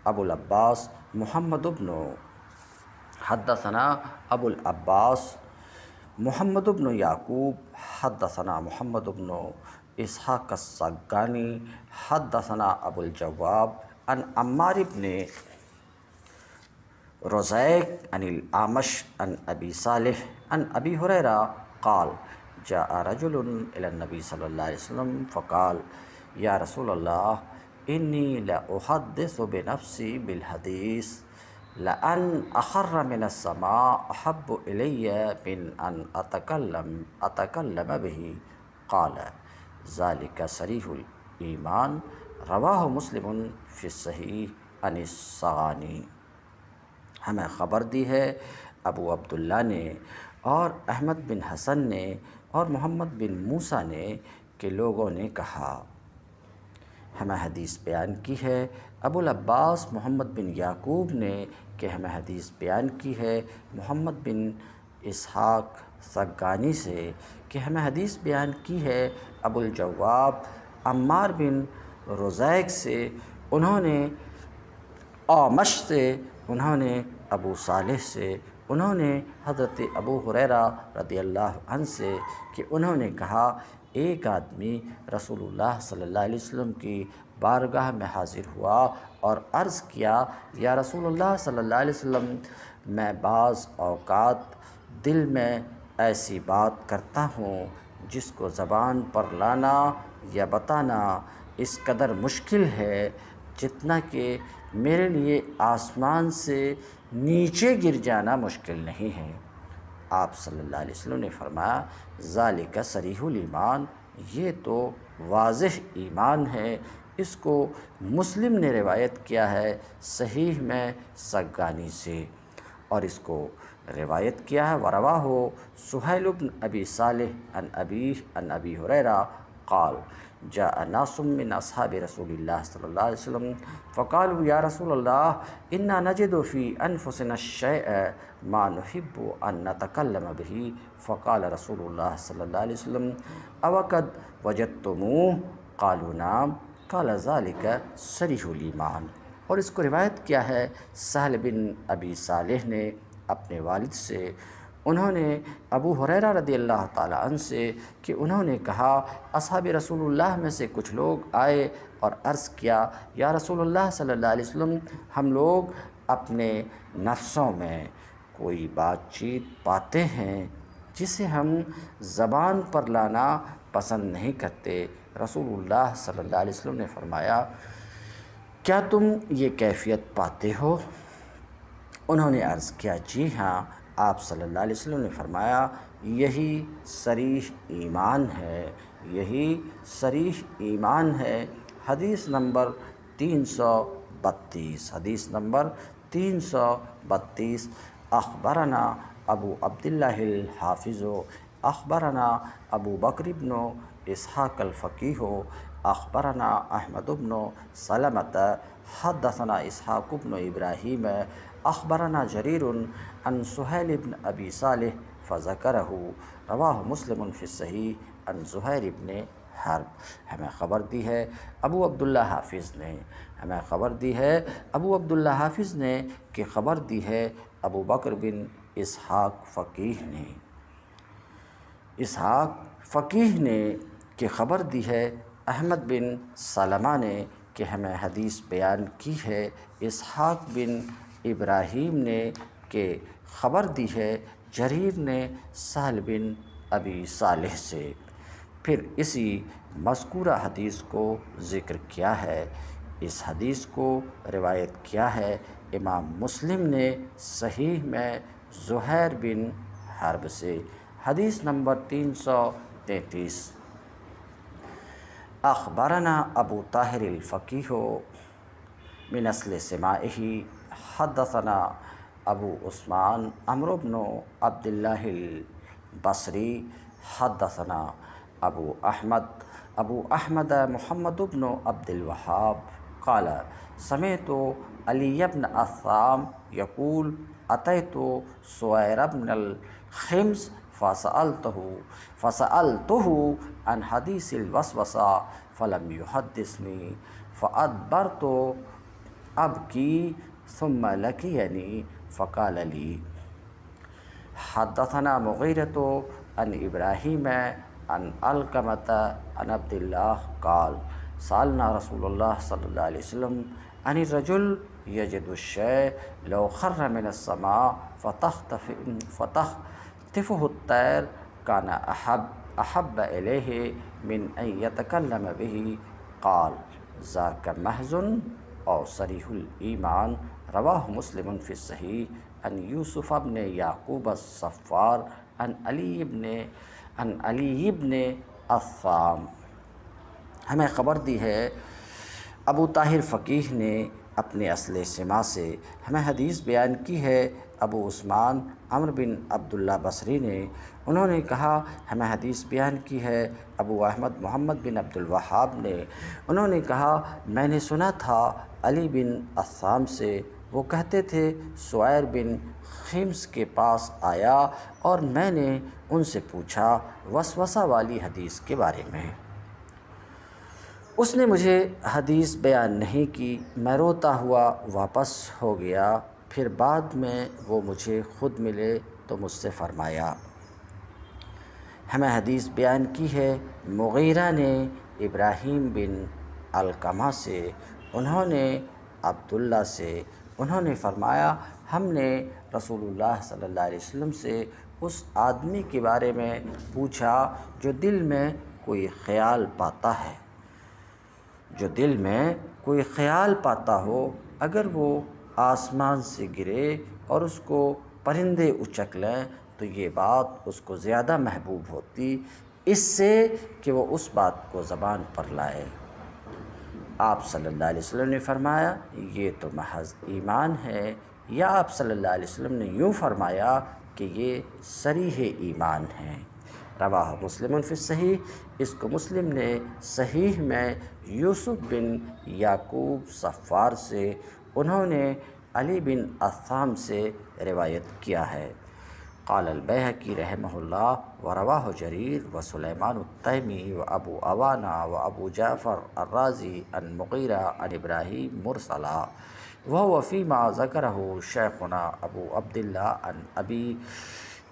ابو العباس محمد بن یعقوب حدثنا محمد بن اسحاق السقانی حدثنا ابو الجواب عن عمار بن رزیق عن الاعمش عن ابی صالح عن ابی ہریرہ قال جاء رجل الى النبی صلی اللہ علیہ وسلم فقال یا رسول اللہ انی لاحدث بنفسی بالحدیث لأن اخر من السماء احب الی من ان اتکلم به قال ذلك صریح الایمان، رواہ مسلم فی الصحیح عن الصغانی۔ ہمیں خبر دی ہے ابو عبداللہ نے اور احمد بن حسن نے اور محمد بن موسیٰ نے کہ لوگوں نے کہا، ہمیں حدیث بیان کی ہے ابو العباس محمد بن یعقوب نے، کہ ہمیں حدیث بیان کی ہے محمد بن اسحاق سگانی سے کہ ہمیں حدیث بیان کی ہے ابو الجواب عمار بن رزیق سے، انہوں نے اعمش سے، انہوں نے ابو صالح سے، انہوں نے حضرت ابو ہریرہ رضی اللہ عنہ سے کہ انہوں نے کہا ایک آدمی رسول اللہ صلی اللہ علیہ وسلم کی بارگاہ میں حاضر ہوا اور عرض کیا یا رسول اللہ صلی اللہ علیہ وسلم، میں بعض اوقات دل میں ایسی بات کرتا ہوں جس کو زبان پر لانا یا بتانا اس قدر مشکل ہے جتنا کہ میرے لیے آسمان سے نیچے گر جانا مشکل نہیں ہے۔ آپ صلی اللہ علیہ وسلم نے فرمایا ذالک صریح الایمان، یہ تو واضح ایمان ہے۔ اس کو مسلم نے روایت کیا ہے صحیح میں سگانی سے، اور اس کو روایت کیا ہے ورواہ سہیل بن ابی صالح عن ابیہ عن ابی ہریرہ قال جاء ناس من اصحاب رسول اللہ صلی اللہ علیہ وسلم فقالوا یا رسول اللہ انا نجد فی انفسنا الشیء ما نحب ان نتکلم به فقال رسول اللہ صلی اللہ علیہ وسلم او قد وجدتموه قالوا نعم قال ذلك صریح الایمان۔ اور اس کو روایت کیا ہے سہل بن ابی صالح نے اپنے والد سے، انہوں نے ابو ہریرہ رضی اللہ تعالیٰ عنہ سے کہ انہوں نے کہا اصحاب رسول اللہ میں سے کچھ لوگ آئے اور عرض کیا یا رسول اللہ صلی اللہ علیہ وسلم، ہم لوگ اپنے نفسوں میں کوئی بات چیت پاتے ہیں جسے ہم زبان پر لانا پسند نہیں کرتے۔ رسول اللہ صلی اللہ علیہ وسلم نے فرمایا کیا تم یہ کیفیت پاتے ہو؟ انہوں نے عرض کیا جی ہاں۔ آپ صلی اللہ علیہ وسلم نے فرمایا یہی صریح ایمان ہے، یہی صریح ایمان ہے۔ حدیث نمبر 332، حدیث نمبر 332۔ اخبرنا ابو عبداللہ الحافظ اخبرنا ابو بکر بن اسحاق الفقیہ اخبرنا احمد بن سلمۃ حدثنا اسحاق بن ابراہیم اخبرنا جریر عن سہیل بن ابی صالح فذکرہ رواہ مسلم فی الصحیح عن زہیر بن حرب۔ ہمیں خبر دی ہے ابو عبداللہ حافظ نے، ہمیں خبر دی ہے ابو عبداللہ حافظ نے کہ خبر دی ہے ابو بکر بن اسحاق فقیہ نے، اسحاق فقیہ نے کہ خبر دی ہے احمد بن سلمہ نے کہ ہمیں حدیث بیان کی ہے اسحاق بن ابراہیم نے کہ خبر دی ہے جریر نے سہل بن ابی صالح سے۔ پھر اسی مذکورہ حدیث کو ذکر کیا ہے، اس حدیث کو روایت کیا ہے امام مسلم نے صحیح میں زہیر بن حرب سے۔ حدیث نمبر 333۔ اخبرنا ابو طاہر الفقیہ من اصل سماعہ حدثنا ابو عثمان عمرو بن عبداللہ البصری حدثنا ابو احمد محمد بن عبد الوہاب قال سمعت علی بن عثام یقول اتیت سویر بن الخمس فسألته عن حدیث الوسوسہ فلم یحدثنی فادبرت ابکی ثم لقینی فقال لی حدثنا مغیرۃ عن ابراہیم عن علقمۃ عن عبد اللہ قال سألنا رسول اللہ صلی اللہ علیہ وسلم عن الرجل یجد الشیء لو خر من السماء فتخطفه الطیر کان احب الیہ من ان یتکلم به قال ذاک محض او صریح الایمان۔ رواہ مسلم فی الصحیح عن یوسف بن یعقوب الصفار عن علی بن عثام۔ ہمیں خبر دی ہے ابو طاہر فقیہ نے اپنے اصل سماع سے، ہمیں حدیث بیان کی ہے ابو عثمان عمرو بن عبداللہ بصری نے، انہوں نے کہا ہمیں حدیث بیان کی ہے ابو احمد محمد بن عبد الوہاب نے، انہوں نے کہا میں نے سنا تھا علی بن عثام سے وہ کہتے تھے سعیر بن خمس کے پاس آیا اور میں نے ان سے پوچھا وسوسہ والی حدیث کے بارے میں۔ اس نے مجھے حدیث بیان نہیں کی، میں روتا ہوا واپس ہو گیا۔ پھر بعد میں وہ مجھے خود ملے تو مجھ سے فرمایا ہمیں حدیث بیان کی ہے مغیرہ نے ابراہیم بن علقمہ سے، انہوں نے عبداللہ سے، انہوں نے فرمایا ہم نے رسول اللہ صلی اللہ علیہ وسلم سے اس آدمی کے بارے میں پوچھا جو دل میں کوئی خیال پاتا ہے، جو دل میں کوئی خیال پاتا ہو، اگر وہ آسمان سے گرے اور اس کو پرندے اچک لیں تو یہ بات اس کو زیادہ محبوب ہوتی اس سے کہ وہ اس بات کو زبان پر لائے۔ آپ صلی اللہ علیہ وسلم نے فرمایا یہ تو محض ایمان ہے، یا آپ صلی اللہ علیہ وسلم نے یوں فرمایا کہ یہ صریح ایمان ہے۔ رواہ مسلم فی الصحیح، اس کو مسلم نے صحیح میں یوسف بن یعقوب صفار سے، انہوں نے علی بن عثام سے روایت کیا ہے۔ قال البیہقی رحمہ اللہ ورواہ جریر وسلیمان التیمی وابو عوانہ وابو جعفر الرازی عن مغیرہ عن ابراہیم مرسلا وهو فیما ذکرہ شیخنا ابو عبداللہ عن ابی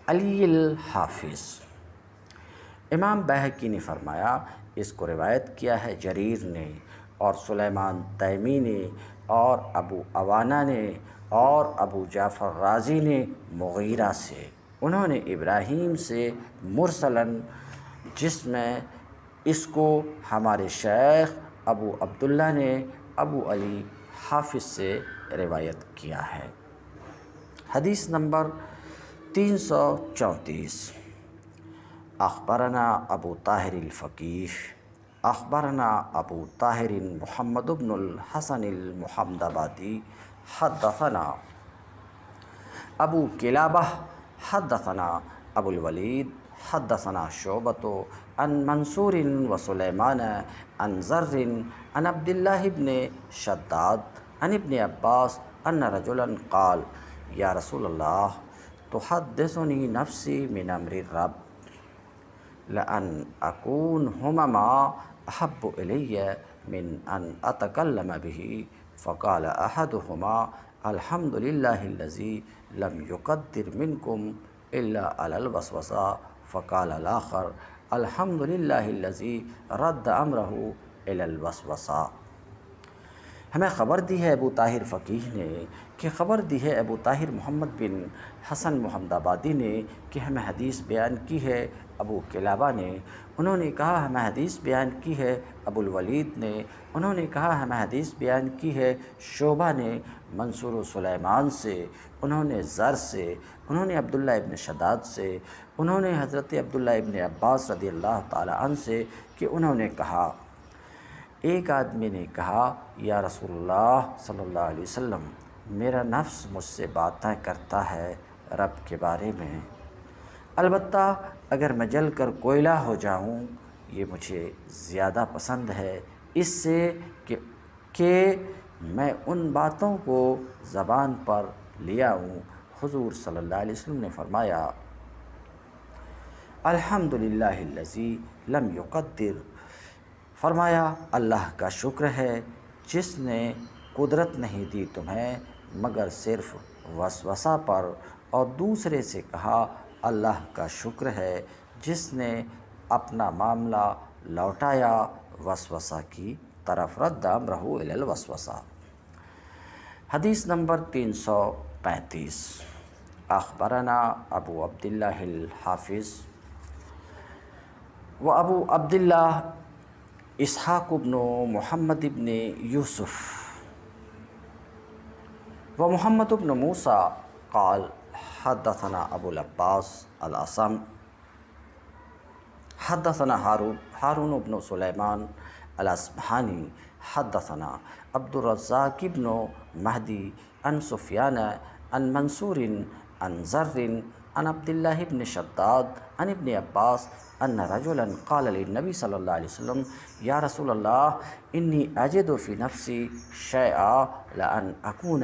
علی الحافظ۔ امام بیہقی نے فرمایا اس کو روایت کیا ہے جریر نے اور سلیمان تیمی نے اور ابو عوانہ نے اور ابو جعفر رازی نے مغیرہ سے، انہوں نے ابراہیم سے مرسلاً، جس میں اس کو ہمارے شیخ ابو عبداللہ نے ابو علی حافظ سے روایت کیا ہے۔ حدیث نمبر 334۔ اخبرنا ابو طاہر الفقیہ اخبرنا ابو طاہر محمد بن الحسن المحمد آبادی حدثنا ابو کلابہ حدثنا ابو الولید حدثنا شعبۃ عن منصور وسلیمان عن زر عن عبداللہ بن شداد عن ابن عباس ان رجلا قال یا رسول اللہ تحدثنی نفسی من امر الرب لأن أكون همما أحب إلي من أن أتكلم به فقال أحدهما الحمد لله الذي لم يقدر منكم إلا على الوسوسة فقال الآخر الحمد لله الذي رد أمره إلى الوسوسة۔ ہمیں خبر دی ہے ابو طاہر فقیہ نے کہ خبر دی ہے ابو طاہر محمد بن حسن محمد آبادی نے کہ ہمیں حدیث بیان کی ہے ابو کلابہ نے، انہوں نے کہا ہمیں حدیث بیان کی ہے ابو الولید نے، انہوں نے کہا ہمیں حدیث بیان کی ہے شعبہ نے منصور و سلیمان سے، انہوں نے زر سے، انہوں نے عبداللہ ابن شداد سے، انہوں نے حضرت عبداللہ ابن عباس رضی اللہ تعالی عنہ سے کہ انہوں نے کہا ایک آدمی نے کہا یا رسول اللہ صلی اللہ علیہ وسلم میرا نفس مجھ سے باتیں کرتا ہے رب کے بارے میں، البتہ اگر میں جل کر کوئلہ ہو جاؤں یہ مجھے زیادہ پسند ہے اس سے کہ میں ان باتوں کو زبان پر لے آؤں۔ حضور صلی اللہ علیہ وسلم نے فرمایا الحمدللہ الذی لم یقدر، فرمایا اللہ کا شکر ہے جس نے قدرت نہیں دی تمہیں مگر صرف وسوسہ پر، اور دوسرے سے کہا اللہ کا شکر ہے جس نے اپنا معاملہ لوٹایا وسوسہ کی طرف، رد امرہ الی الوسوسہ۔ حدیث نمبر 335۔ اخبرنا ابو عبداللہ الحافظ و ابو عبداللہ اسحاق بن محمد بن یوسف و محمد بن موسیٰ قال حدثنا ابو العباس الأصم حدثنا ہارون بن سلیمان الاصبہانی حدثنا عبد الرزاق بن مہدی عن سفیان عن منصور عن زر عن عبداللہ بن شداد عن ابن عباس ان رجلا قال للنبی صلی اللہ علیہ وسلم یا رسول اللہ انی اجد فی نفسی شیئا لأن اکون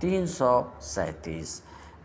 337।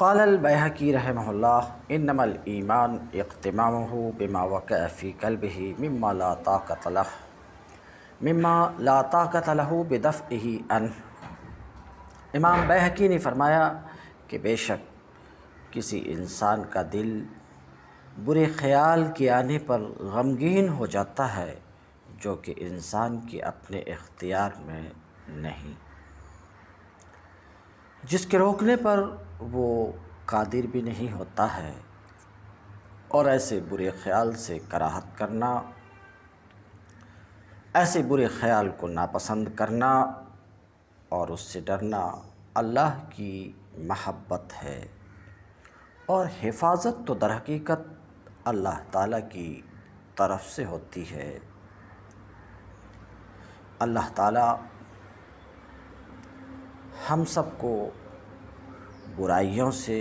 قال البيهقي رحمه الله انما الایمان اقتمامه بما وقع في قلبه مما لا طاقت له بدفعه عنه۔ امام بیہقی نے فرمایا کہ بے شک کسی انسان کا دل برے خیال کے آنے پر غمگین ہو جاتا ہے جو کہ انسان کے اپنے اختیار میں نہیں، جس کے روکنے پر وہ قادر بھی نہیں ہوتا ہے، اور ایسے برے خیال سے کراہت کرنا، ایسے برے خیال کو ناپسند کرنا اور اس سے ڈرنا اللہ کی محبت ہے، اور حفاظت تو در حقیقت اللہ تعالیٰ کی طرف سے ہوتی ہے۔ اللہ تعالیٰ ہم سب کو برائیوں سے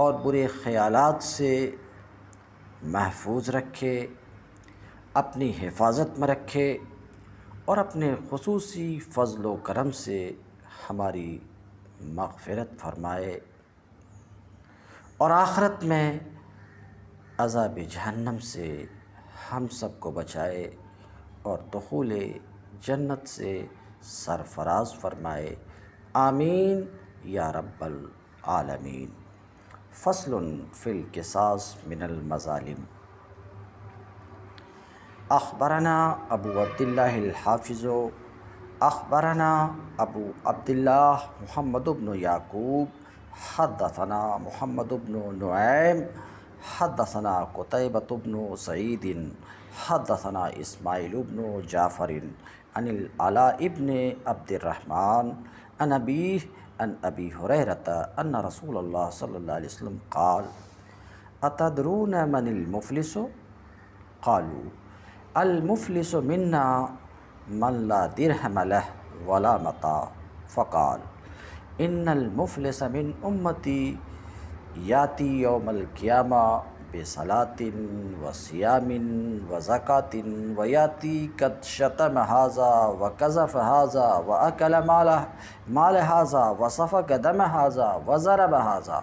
اور برے خیالات سے محفوظ رکھے، اپنی حفاظت میں رکھے، اور اپنے خصوصی فضل و کرم سے ہماری مغفرت فرمائے، اور آخرت میں عذاب جہنم سے ہم سب کو بچائے اور دخول جنت سے سرفراز فرمائے، آمین یا رب العالمین۔ فصل فی القصاص من المظالم۔ اخبرنا ابو عبداللہ الحافظ اخبرنا ابو عبداللہ محمد بن یعقوب حدثنا محمد بن نعیم حدثنا قتیبۃ بن سعید حدثنا اسماعیل بن جعفر عن العلاء ابن عبد الرحمن عن ابیہ عن ابی ہریرۃ ان رسول اللہ صلی اللہ علیہ وسلم قال اتدرون من المفلس؟ قالوا المفلس منا من لا درہم له ولا متاع، فقال ان المفلس من امتی یاتی یوم القیامہ بصلاة وصیام وزکاة ویاتی قد شتم ھذا وقذف ھذا واکل مال ھذا وسفک دم ھذا وضرب ھذا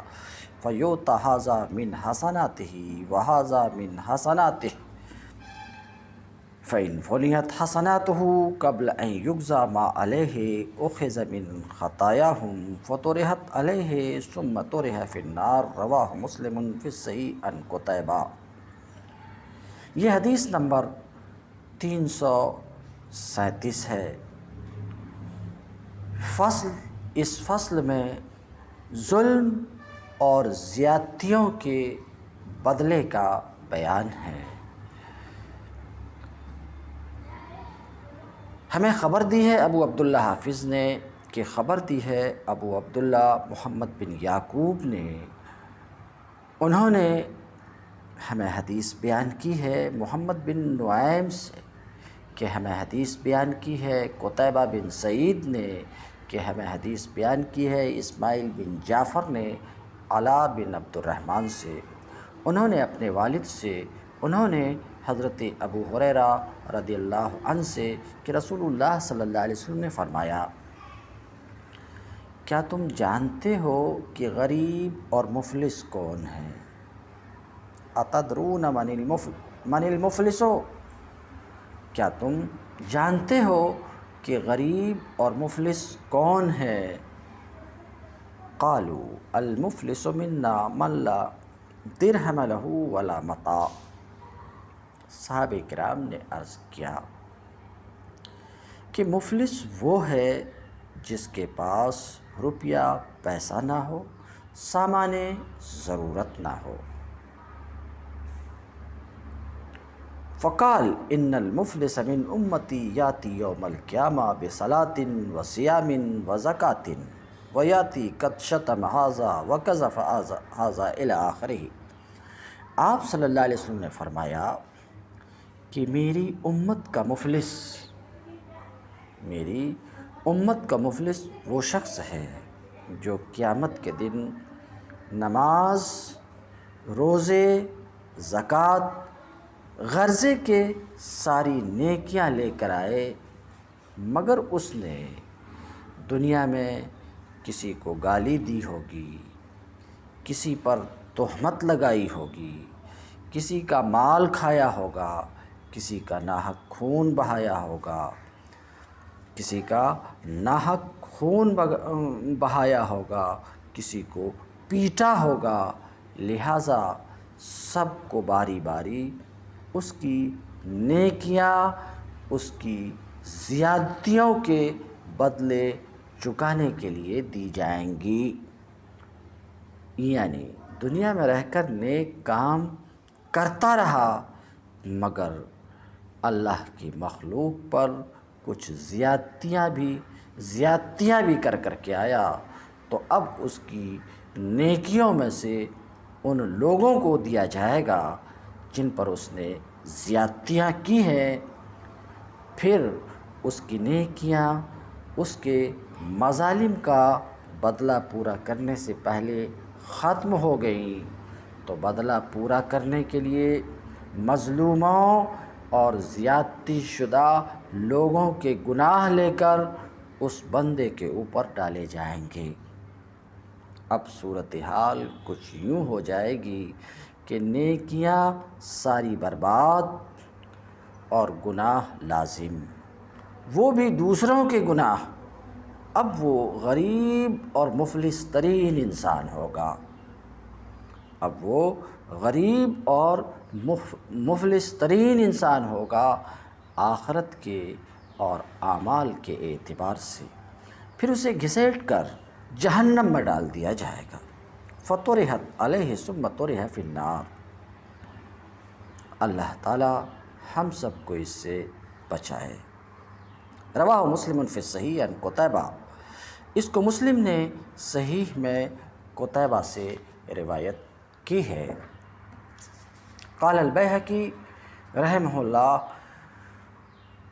فیؤتی ھذا من حسناتہ وھذا من حسناتہ، فإن فنیت حسناتہ قبل ان یجزی ما علیہ اخذ من خطایاہم فطرحت علیہ ثم طرح فی النار۔ رواہ مسلم فی الصحیح عن قتیبہ۔ یہ حدیث نمبر 337 ہے۔ اس فصل میں ظلم اور زیادتیوں کے بدلے کا بیان ہے۔ ہمیں خبر دی ہے ابو عبداللہ حافظ نے، کہ خبر دی ہے ابو عبداللہ محمد بن یعقوب نے، انہوں نے ہمیں حدیث بیان کی ہے محمد بن نعیم سے، کہ ہمیں حدیث بیان کی ہے قتیبہ بن سعید نے، کہ ہمیں حدیث بیان کی ہے اسماعیل بن جعفر نے علاء بن عبد الرحمن سے، انہوں نے اپنے والد سے، انہوں نے حضرت ابو ہریرہ رضی اللہ عنہ سے کہ رسول اللہ صلی اللہ علیہ وسلم نے فرمایا، کیا تم جانتے ہو کہ غریب اور مفلس کون ہیں؟ اتدرون من المفلس؟ کیا تم جانتے ہو کہ غریب اور مفلس کون ہے؟ قالوا المفلس منا من لا درہم له ولا متاع۔ صحابہ کرام نے عرض کیا کہ مفلس وہ ہے جس کے پاس روپیہ پیسہ نہ ہو، سامان ضرورت نہ ہو۔ فقال ان المفلس من امتی یاتی یوم القیامہ بصلاة وصیام وزکاة ویاتی قد شتم ھذا وقذف ھذا الی آخرہ۔ آپ صلی اللہ علیہ وسلم نے فرمایا کہ میری امت کا مفلس وہ شخص ہے جو قیامت کے دن نماز، روزے، زکوٰۃ، غرضے کے ساری نیکیاں لے کر آئے، مگر اس نے دنیا میں کسی کو گالی دی ہوگی، کسی پر تہمت لگائی ہوگی، کسی کا مال کھایا ہوگا، کسی کا ناحق خون بہایا ہوگا، کسی کا ناحق خون بہایا ہوگا، کسی کو پیٹا ہوگا، لہٰذا سب کو باری باری اس کی نیکیاں، اس کی زیادتیوں کے بدلے چکانے کے لیے دی جائیں گی۔ یعنی دنیا میں رہ کر نیک کام کرتا رہا مگر اللہ کی مخلوق پر کچھ زیادتیاں بھی کر کے آیا، تو اب اس کی نیکیوں میں سے ان لوگوں کو دیا جائے گا جن پر اس نے زیادتیاں کی ہیں۔ پھر اس کی نیکیاں اس کے مظالم کا بدلہ پورا کرنے سے پہلے ختم ہو گئیں، تو بدلہ پورا کرنے کے لیے مظلوموں اور زیادتی شدہ لوگوں کے گناہ لے کر اس بندے کے اوپر ڈالے جائیں گے۔ اب صورتحال کچھ یوں ہو جائے گی کہ نیکیاں ساری برباد اور گناہ لازم، وہ بھی دوسروں کے گناہ۔ اب وہ غریب اور مفلس ترین انسان ہوگا، مفلس ترین انسان ہوگا آخرت کے اور اعمال کے اعتبار سے۔ پھر اسے گھسیٹ کر جہنم میں ڈال دیا جائے گا۔ فطرحت علیہ ثم طرح فی النار۔ اللہ تعالی ہم سب کو اس سے بچائے۔ رواہ مسلم فی الصحیح عن قتیبہ، اس کو مسلم نے صحیح میں قتیبہ سے روایت کی ہے۔ قال البیہقی رحمہ اللہ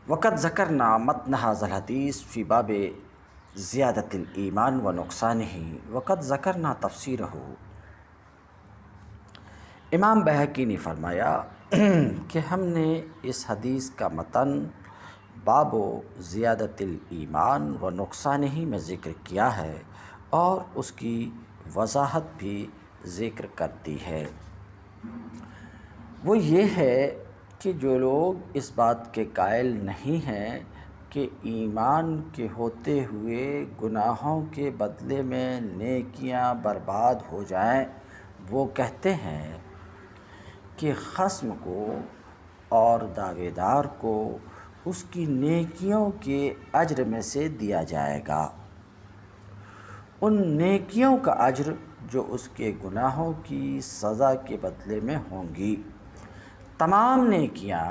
وقد ذکرنا متن ھذا الحدیث فی باب زیادۃ الایمان و نقصانہ وقد ذکرنا تفسیرہ۔ امام بیہقی نے فرمایا کہ ہم نے اس حدیث کا متن باب زیادۃ الایمان و نقصانہ میں ذکر کیا ہے اور اس کی وضاحت بھی ذکر کرتی ہے۔ وہ یہ ہے کہ جو لوگ اس بات کے قائل نہیں ہیں کہ ایمان کے ہوتے ہوئے گناہوں کے بدلے میں نیکیاں برباد ہو جائیں، وہ کہتے ہیں کہ خصم کو اور دعوے دار کو اس کی نیکیوں کے اجر میں سے دیا جائے گا، ان نیکیوں کا اجر جو اس کے گناہوں کی سزا کے بدلے میں ہوں گی۔ تمام نیکیاں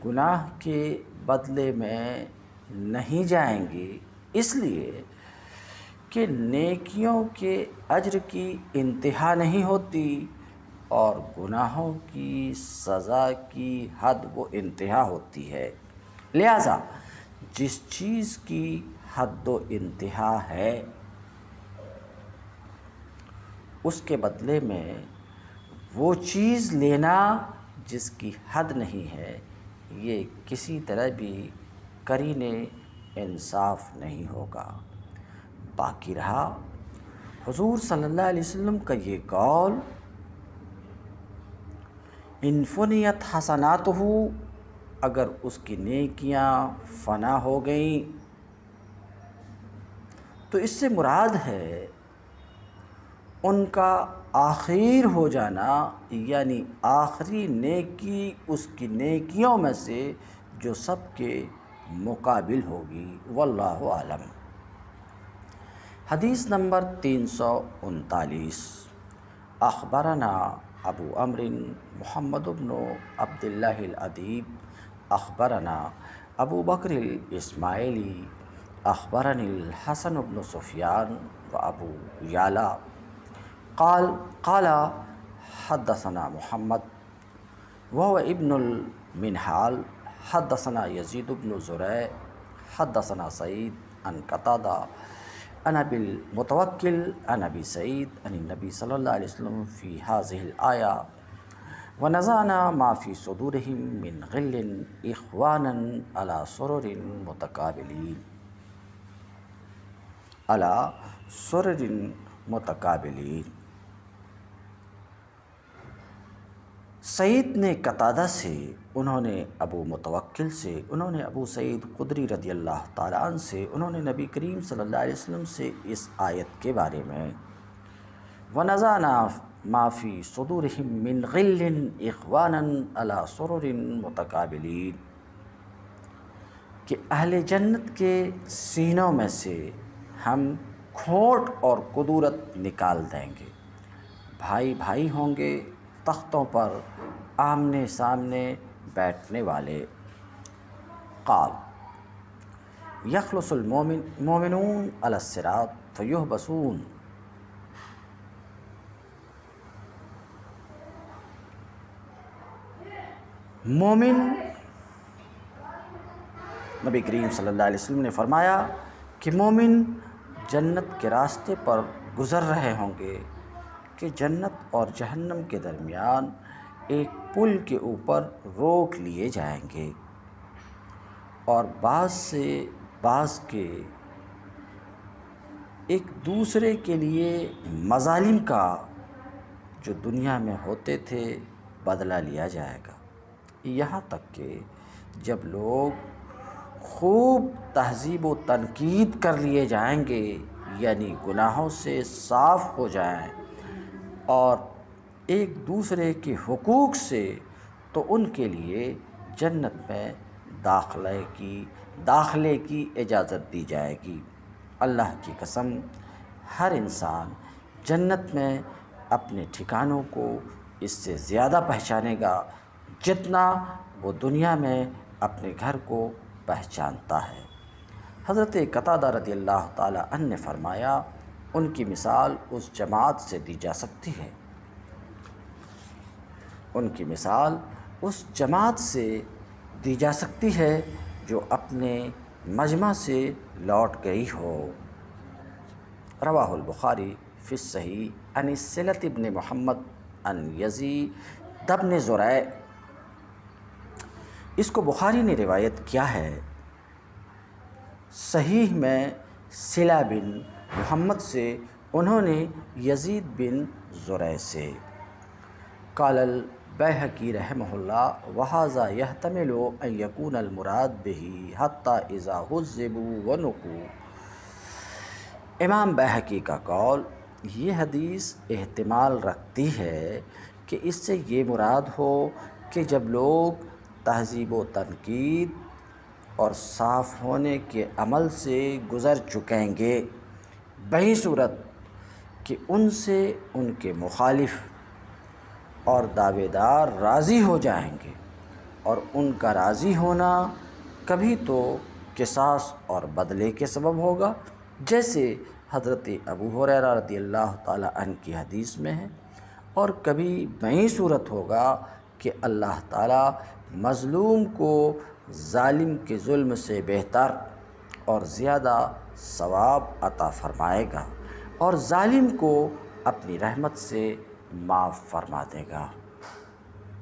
گناہ کے بدلے میں نہیں جائیں گی، اس لیے کہ نیکیوں کے اجر کی انتہا نہیں ہوتی اور گناہوں کی سزا کی حد و انتہا ہوتی ہے۔ لہٰذا جس چیز کی حد و انتہا ہے اس کے بدلے میں وہ چیز لینا جس کی حد نہیں ہے، یہ کسی طرح بھی قرینِ انصاف نہیں ہوگا۔ باقی رہا حضور صلی اللہ علیہ وسلم کا یہ قول ان فنیت حسناتہ، اگر اس کی نیکیاں فنا ہو گئیں تو اس سے مراد ہے ان کا آخر ہو جانا، یعنی آخری نیکی اس کی نیکیوں میں سے جو سب کے مقابل ہوگی۔ واللہ اعلم۔ حدیث نمبر 339۔ اخبرنا ابو عمرو محمد بن عبد اللہ الادیب اخبرنا ابو بکر الاسماعیلی اخبرنی الحسن بن سفیان و ابو یعلا قال حدثنا محمد وهو ابن المنہال حدثنا یزید بن زریع حدثنا سعید عن قتادہ عن ابی المتوکل عن ابی سعید عن النبی صلی اللہ علیہ وسلم فی هذه الآیہ ونزعنا ما فی صدورہم من غل اخوانا علی سرر متقابلین سعید نے قتادہ سے، انہوں نے ابو متوکل سے، انہوں نے ابو سعید خدری رضی اللہ تعالیٰ عنہ سے، انہوں نے نبی کریم صلی اللہ علیہ وسلم سے اس آیت کے بارے میں وَنَزَعْنَا مَا فِي صُدُورِهِم مِّن غِلٍّ إِخْوَانًا عَلَىٰ سُرُرٍ مُتَقَابِلِينَ کہ اہل جنت کے سینوں میں سے ہم کھوٹ اور کدورت نکال دیں گے، بھائی بھائی ہوں گے تختوں پر آمنے سامنے بیٹھنے والے۔ قال یخلص المومنون علی الصراط فیحبسون، مومن، نبی کریم صلی اللہ علیہ وسلم نے فرمایا کہ مومن جنت کے راستے پر گزر رہے ہوں گے کہ جنت اور جہنم کے درمیان ایک پل کے اوپر روک لیے جائیں گے، اور بعض سے بعض کے ایک دوسرے کے لیے مظالم کا جو دنیا میں ہوتے تھے بدلہ لیا جائے گا، یہاں تک کہ جب لوگ خوب تہذیب و تنقید کر لیے جائیں گے، یعنی گناہوں سے صاف ہو جائیں اور ایک دوسرے کے حقوق سے، تو ان کے لیے جنت میں داخلے کی اجازت دی جائے گی۔ اللہ کی قسم، ہر انسان جنت میں اپنے ٹھکانوں کو اس سے زیادہ پہچانے گا جتنا وہ دنیا میں اپنے گھر کو پہچانتا ہے۔ حضرت قتادہ رضی اللہ تعالی عنہ نے فرمایا، ان کی مثال اس جماعت سے دی جا سکتی ہے، ان کی مثال اس جماعت سے دی جا سکتی ہے جو اپنے مجمع سے لوٹ گئی ہو۔ رواہ البخاری فی الصحیح عن صلۃ بن محمد عن یزید بن زریع۔ اس کو بخاری نے روایت کیا ہے صحیح میں صلہ بن محمد سے، انہوں نے یزید بن زریع سے۔ قال البیہقی رحمہ اللہ وہذا یحتمل ان یکون المراد بہ حتی اذا حذبوا ونقوا۔ امام بیہقی کا قول، یہ حدیث احتمال رکھتی ہے کہ اس سے یہ مراد ہو کہ جب لوگ تہذیب و تنقید اور صاف ہونے کے عمل سے گزر چکیں گے، بہی صورت کہ ان سے ان کے مخالف اور دعوے دار راضی ہو جائیں گے، اور ان کا راضی ہونا کبھی تو قصاص اور بدلے کے سبب ہوگا، جیسے حضرت ابو ہریرہ رضی اللہ تعالی عنہ کی حدیث میں ہے، اور کبھی بہی صورت ہوگا کہ اللہ تعالی مظلوم کو ظالم کے ظلم سے بہتر اور زیادہ ثواب عطا فرمائے گا، اور ظالم کو اپنی رحمت سے معاف فرما دے گا۔